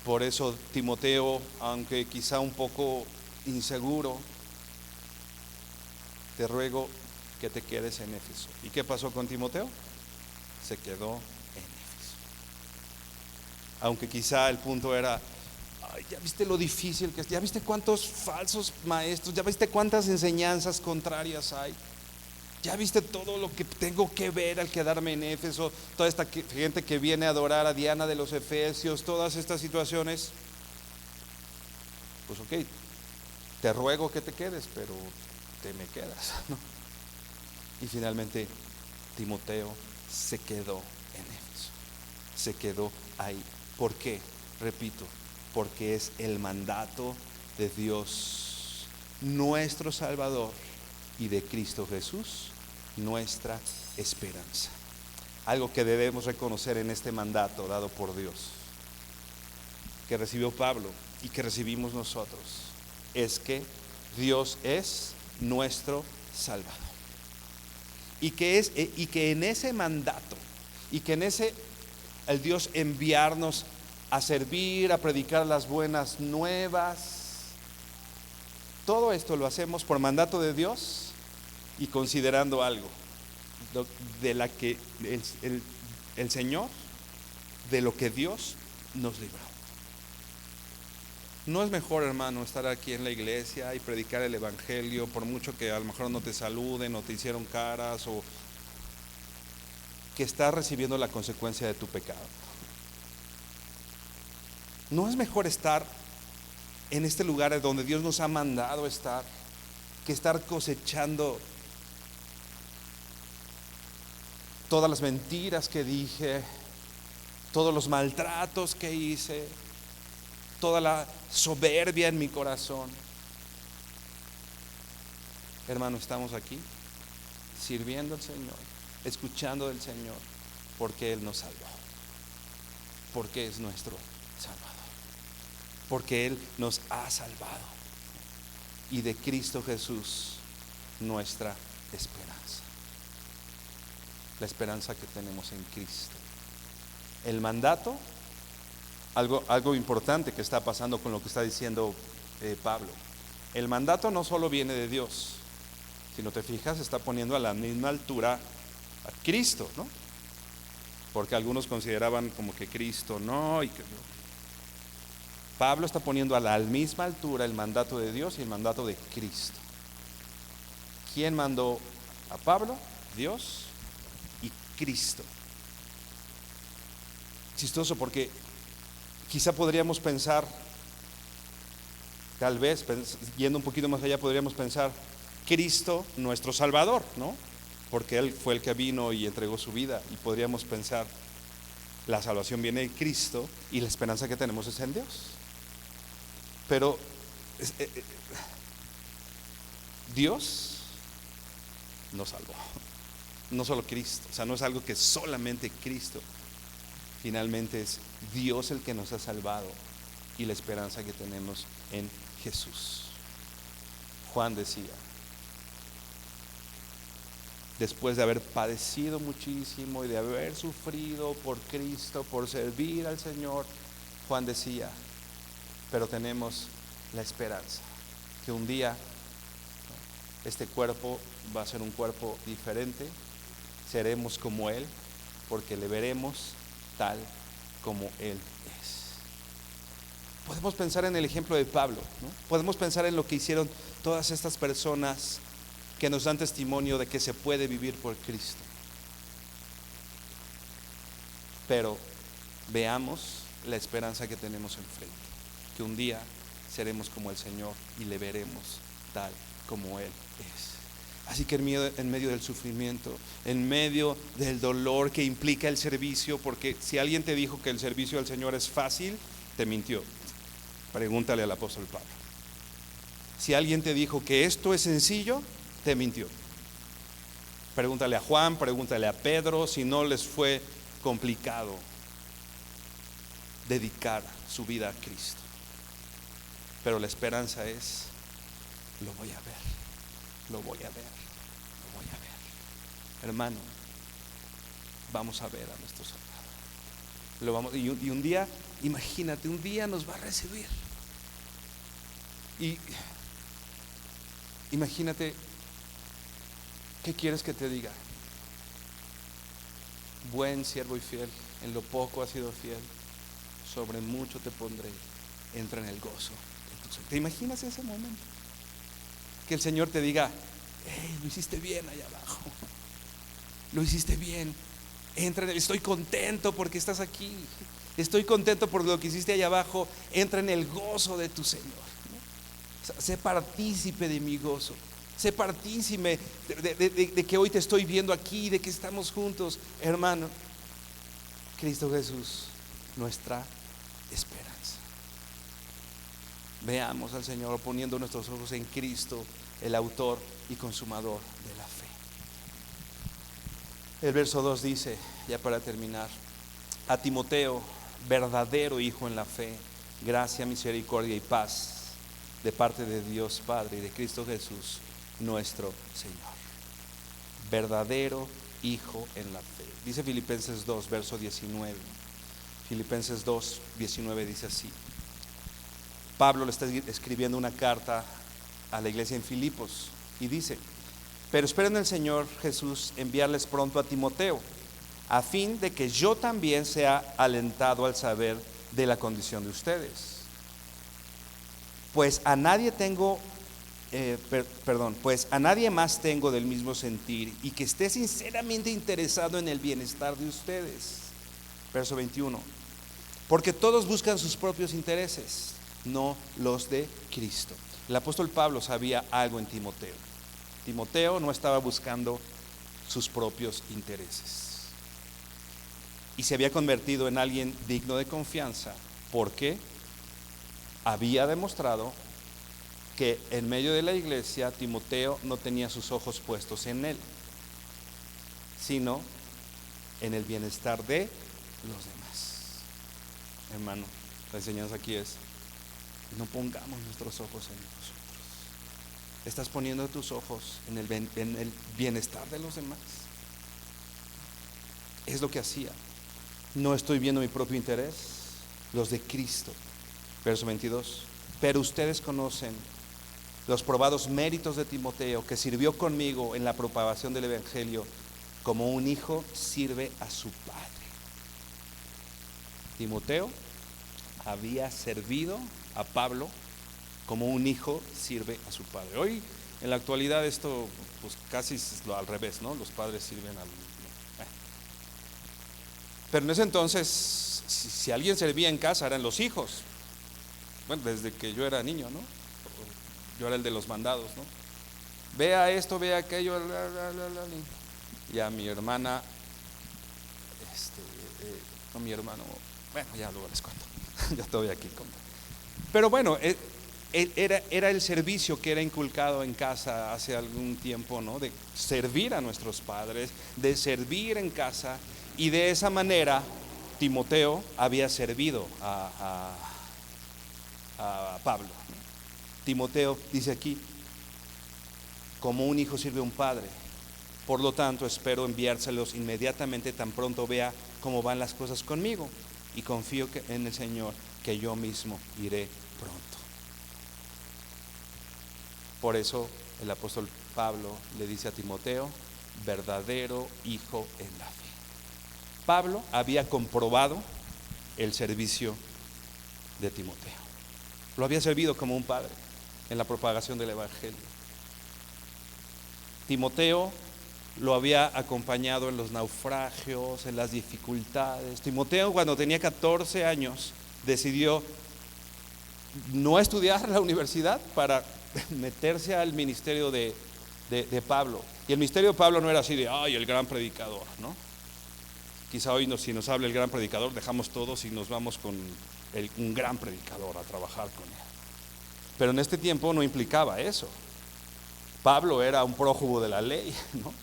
Por eso Timoteo, aunque quizá un poco inseguro, te ruego que te quedes en Éfeso. ¿Y qué pasó con Timoteo? Se quedó en Éfeso. Aunque quizá el punto era: ay, ya viste lo difícil que es, ya viste cuántos falsos maestros, ya viste cuántas enseñanzas contrarias hay, ya viste todo lo que tengo que ver al quedarme en Éfeso, toda esta gente que viene a adorar a Diana de los Efesios, todas estas situaciones. Pues ok, te ruego que te quedes, pero te me quedas, ¿no? Y finalmente Timoteo se quedó en Éfeso, se quedó ahí. ¿Por qué? Repito, porque es el mandato de Dios, nuestro Salvador, y de Cristo Jesús, nuestra esperanza. Algo que debemos reconocer en este mandato dado por Dios, que recibió Pablo y que recibimos nosotros, es que Dios es nuestro Salvador. Y que en ese mandato, y que en ese, el Dios enviarnos a servir, a predicar las buenas nuevas, todo esto lo hacemos por mandato de Dios y considerando algo de la que el Señor, de lo que Dios nos libró. No es mejor, hermano, estar aquí en la iglesia y predicar el evangelio, por mucho que a lo mejor no te saluden o te hicieron caras, o que estás recibiendo la consecuencia de tu pecado. No es mejor estar en este lugar donde Dios nos ha mandado estar, que estar cosechando todas las mentiras que dije, todos los maltratos que hice, toda la soberbia en mi corazón. Hermano, estamos aquí sirviendo al Señor, escuchando del Señor, porque Él nos salvó, porque es nuestro Salvador, porque Él nos ha salvado, y de Cristo Jesús nuestra esperanza, la esperanza que tenemos en Cristo. El mandato, algo importante que está pasando con lo que está diciendo Pablo. El mandato no solo viene de Dios, si no te fijas, está poniendo a la misma altura a Cristo, ¿no? Porque algunos consideraban como que Cristo no, y que Pablo está poniendo a la misma altura el mandato de Dios y el mandato de Cristo. ¿Quién mandó a Pablo? Dios y Cristo. Chistoso, porque quizá podríamos pensar, tal vez yendo un poquito más allá, podríamos pensar Cristo nuestro Salvador, ¿no? Porque Él fue el que vino y entregó su vida, y podríamos pensar la salvación viene de Cristo y la esperanza que tenemos es en Dios. Pero Dios nos salvó, no solo Cristo, o sea, no es algo que solamente Cristo. Finalmente es Dios el que nos ha salvado y la esperanza que tenemos en Jesús. Juan decía, después de haber padecido muchísimo y de haber sufrido por Cristo, por servir al Señor, Juan decía, pero tenemos la esperanza que un día este cuerpo va a ser un cuerpo diferente, seremos como Él, porque le veremos tal como Él es. Podemos pensar en el ejemplo de Pablo, ¿no? Podemos pensar en lo que hicieron todas estas personas que nos dan testimonio de que se puede vivir por Cristo. Pero veamos la esperanza que tenemos enfrente, que un día seremos como el Señor y le veremos tal como Él es. Así que en medio del sufrimiento, en medio del dolor que implica el servicio, porque si alguien te dijo que el servicio al Señor es fácil, te mintió. Pregúntale al apóstol Pablo. Si alguien te dijo que esto es sencillo, te mintió. Pregúntale a Juan, pregúntale a Pedro, si no les fue complicado dedicar su vida a Cristo. Pero la esperanza es, lo voy a ver, lo voy a ver, lo voy a ver. Hermano, vamos a ver a nuestro Salvador. Y un día, imagínate, un día nos va a recibir. Y imagínate, ¿qué quieres que te diga? Buen siervo y fiel, en lo poco has sido fiel, sobre mucho te pondré, entra en el gozo de tu Señor. ¿Te imaginas ese momento? Que el Señor te diga, hey, lo hiciste bien allá abajo, lo hiciste bien, entra en el, estoy contento porque estás aquí, estoy contento por lo que hiciste allá abajo, entra en el gozo de tu Señor, ¿no? O sea, sé partícipe de mi gozo, sé partícipe de que hoy te estoy viendo aquí, de que estamos juntos, hermano. Cristo Jesús, nuestra esperanza. Veamos al Señor poniendo nuestros ojos en Cristo, el autor y consumador de la fe. El verso 2 dice, ya para terminar, a Timoteo, verdadero hijo en la fe, gracia, misericordia y paz de parte de Dios Padre y de Cristo Jesús nuestro Señor. Verdadero hijo en la fe. Dice Filipenses 2, verso 19. Filipenses 2, 19 dice así. Pablo le está escribiendo una carta a la iglesia en Filipos y dice, pero espero en el Señor Jesús enviarles pronto a Timoteo, a fin de que yo también sea alentado al saber de la condición de ustedes. Pues a nadie tengo, pues a nadie más tengo del mismo sentir y que esté sinceramente interesado en el bienestar de ustedes. Verso 21. Porque todos buscan sus propios intereses, no los de Cristo. El apóstol Pablo sabía algo en Timoteo. Timoteo no estaba buscando sus propios intereses y se había convertido en alguien digno de confianza porque había demostrado que en medio de la iglesia Timoteo no tenía sus ojos puestos en él, sino en el bienestar de los demás. Hermano, la enseñanza aquí es: no pongamos nuestros ojos en nosotros. ¿Estás poniendo tus ojos en el bienestar de los demás? Es lo que hacía. No estoy viendo mi propio interés, los de Cristo. Verso 22. Pero ustedes conocen los probados méritos de Timoteo, que sirvió conmigo en la propagación del evangelio como un hijo sirve a su padre. Timoteo había servido a Pablo como un hijo sirve a su padre. Hoy en la actualidad esto pues casi es lo al revés, ¿no? Los padres sirven al... Pero en ese entonces, si alguien servía en casa, eran los hijos. Bueno, desde que yo era niño, ¿no? Yo era el de los mandados, ¿no? Vea esto, vea aquello, y a mi hermana, a mi hermano, bueno, ya luego les cuento. Ya estoy aquí con... Pero bueno, era el servicio que era inculcado en casa hace algún tiempo, ¿no? De servir a nuestros padres, de servir en casa, y de esa manera Timoteo había servido a Pablo. Timoteo dice aquí: como un hijo sirve a un padre, por lo tanto espero enviárselos inmediatamente tan pronto vea cómo van las cosas conmigo, y confío en el Señor que yo mismo iré pronto. Por eso el apóstol Pablo le dice a Timoteo: verdadero hijo en la fe. Pablo había comprobado el servicio de Timoteo. Lo había servido como un padre en la propagación del evangelio. Timoteo lo había acompañado en los naufragios, en las dificultades. Timoteo, cuando tenía 14 años, decidió no estudiar en la universidad para meterse al ministerio de Pablo. Y el ministerio de Pablo no era así de, ay, el gran predicador, ¿no? Quizá hoy si nos habla el gran predicador, dejamos todos y nos vamos con un gran predicador a trabajar con él. Pero en este tiempo no implicaba eso. Pablo era un prófugo de la ley, ¿no?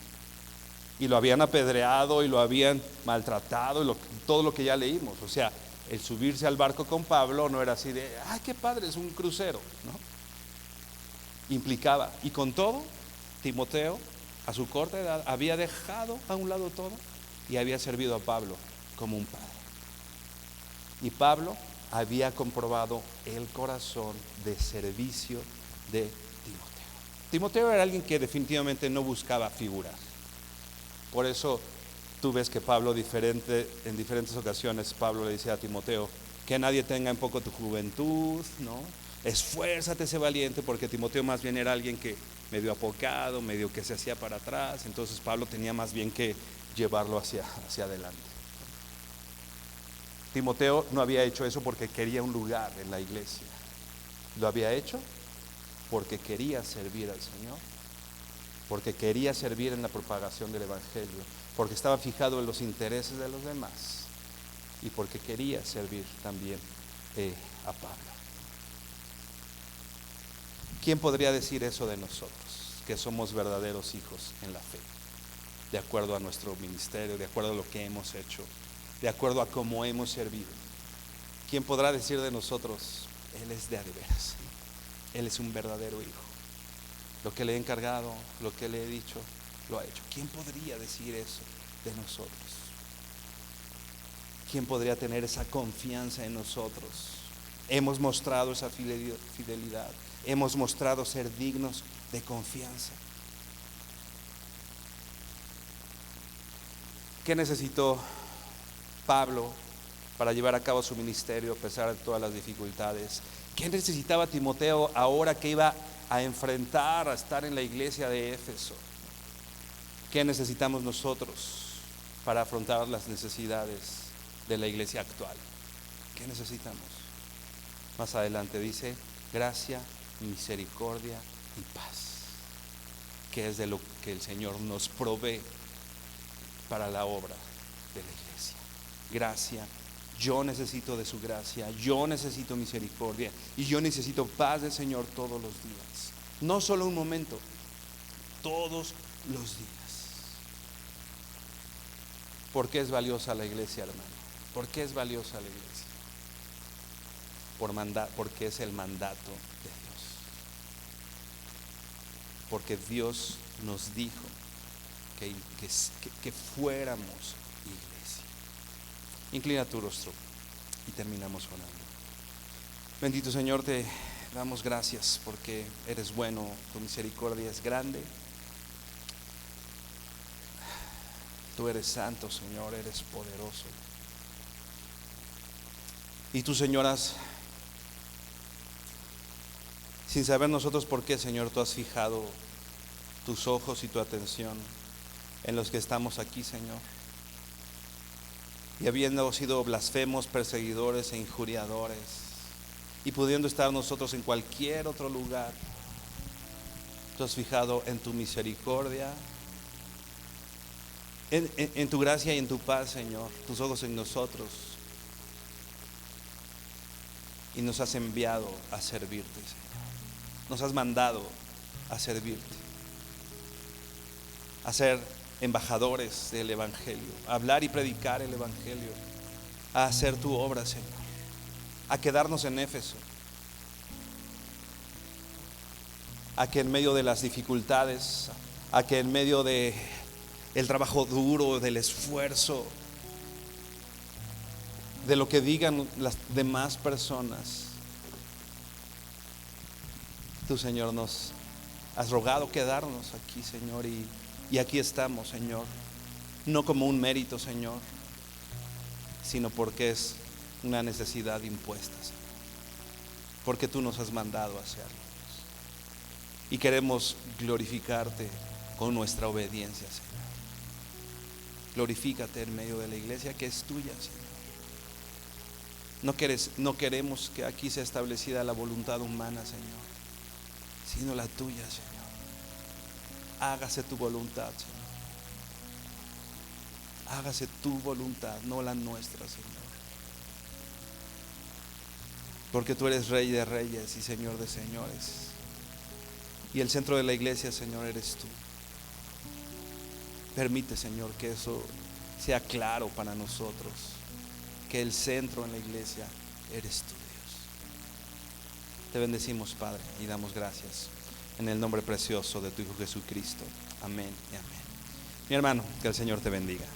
Y lo habían apedreado y lo habían maltratado, todo lo que ya leímos. O sea, el subirse al barco con Pablo no era así de, ay, qué padre, es un crucero, ¿no? Implicaba. Y con todo, Timoteo, a su corta edad, había dejado a un lado todo y había servido a Pablo como un padre. Y Pablo había comprobado el corazón de servicio de Timoteo. Timoteo era alguien que definitivamente no buscaba figurar. Por eso tú ves que Pablo en diferentes ocasiones Pablo le dice a Timoteo que nadie tenga en poco tu juventud, ¿no? Esfuérzate, sé valiente, porque Timoteo más bien era alguien que medio apocado, medio que se hacía para atrás. Entonces Pablo tenía más bien que llevarlo hacia adelante. Timoteo no había hecho eso porque quería un lugar en la iglesia. Lo había hecho porque quería servir al Señor, porque quería servir en la propagación del evangelio, porque estaba fijado en los intereses de los demás y porque quería servir también a Pablo. ¿Quién podría decir eso de nosotros? Que somos verdaderos hijos en la fe, de acuerdo a nuestro ministerio, de acuerdo a lo que hemos hecho, de acuerdo a cómo hemos servido. ¿Quién podrá decir de nosotros, él es de a de veras, él es un verdadero hijo? Lo que le he encargado, lo que le he dicho, lo ha hecho. ¿Quién podría decir eso de nosotros? ¿Quién podría tener esa confianza en nosotros? Hemos mostrado esa fidelidad, hemos mostrado ser dignos de confianza. ¿Qué necesitó Pablo para llevar a cabo su ministerio a pesar de todas las dificultades? ¿Qué necesitaba Timoteo ahora que iba a enfrentar, a estar en la iglesia de Éfeso? ¿Qué necesitamos nosotros para afrontar las necesidades de la iglesia actual? ¿Qué necesitamos? Más adelante dice: gracia, misericordia y paz, que es de lo que el Señor nos provee para la obra de la iglesia. Gracia, yo necesito de su gracia, yo necesito misericordia y yo necesito paz del Señor todos los días. No solo un momento, todos los días. ¿Por qué es valiosa la iglesia, hermano? ¿Por qué es valiosa la iglesia? Porque es el mandato de Dios. Porque Dios nos dijo que fuéramos iglesia. Inclina tu rostro y terminamos orando. Bendito Señor, te damos gracias porque eres bueno, tu misericordia es grande. Tú eres santo, Señor, eres poderoso. Y tú, señoras, sin saber nosotros por qué, Señor, tú has fijado tus ojos y tu atención en los que estamos aquí, Señor. Y habiendo sido blasfemos, perseguidores e injuriadores, y pudiendo estar nosotros en cualquier otro lugar, tú has fijado en tu misericordia, en tu gracia y en tu paz, Señor, tus ojos en nosotros, y nos has enviado a servirte, Señor. Nos has mandado a servirte, a ser embajadores del Evangelio, a hablar y predicar el Evangelio, a hacer tu obra, Señor, a quedarnos en Éfeso, a que en medio de las dificultades, a que en medio de el trabajo duro, del esfuerzo, de lo que digan las demás personas, tú, Señor, nos has rogado quedarnos aquí, Señor, y aquí estamos, Señor, no como un mérito, Señor, sino porque es una necesidad impuesta, Señor, porque tú nos has mandado a hacerlo, y queremos glorificarte con nuestra obediencia, Señor. Glorifícate en medio de la iglesia que es tuya, Señor. No queremos que aquí sea establecida la voluntad humana, Señor, sino la tuya, Señor. Hágase tu voluntad, Señor. Hágase tu voluntad, no la nuestra, Señor. Porque tú eres Rey de reyes y Señor de señores. Y el centro de la iglesia, Señor, eres tú. Permite, Señor, que eso sea claro para nosotros, que el centro en la iglesia eres tú, Dios. Te bendecimos, Padre, y damos gracias en el nombre precioso de tu Hijo Jesucristo. Amén y amén. Mi hermano, que el Señor te bendiga.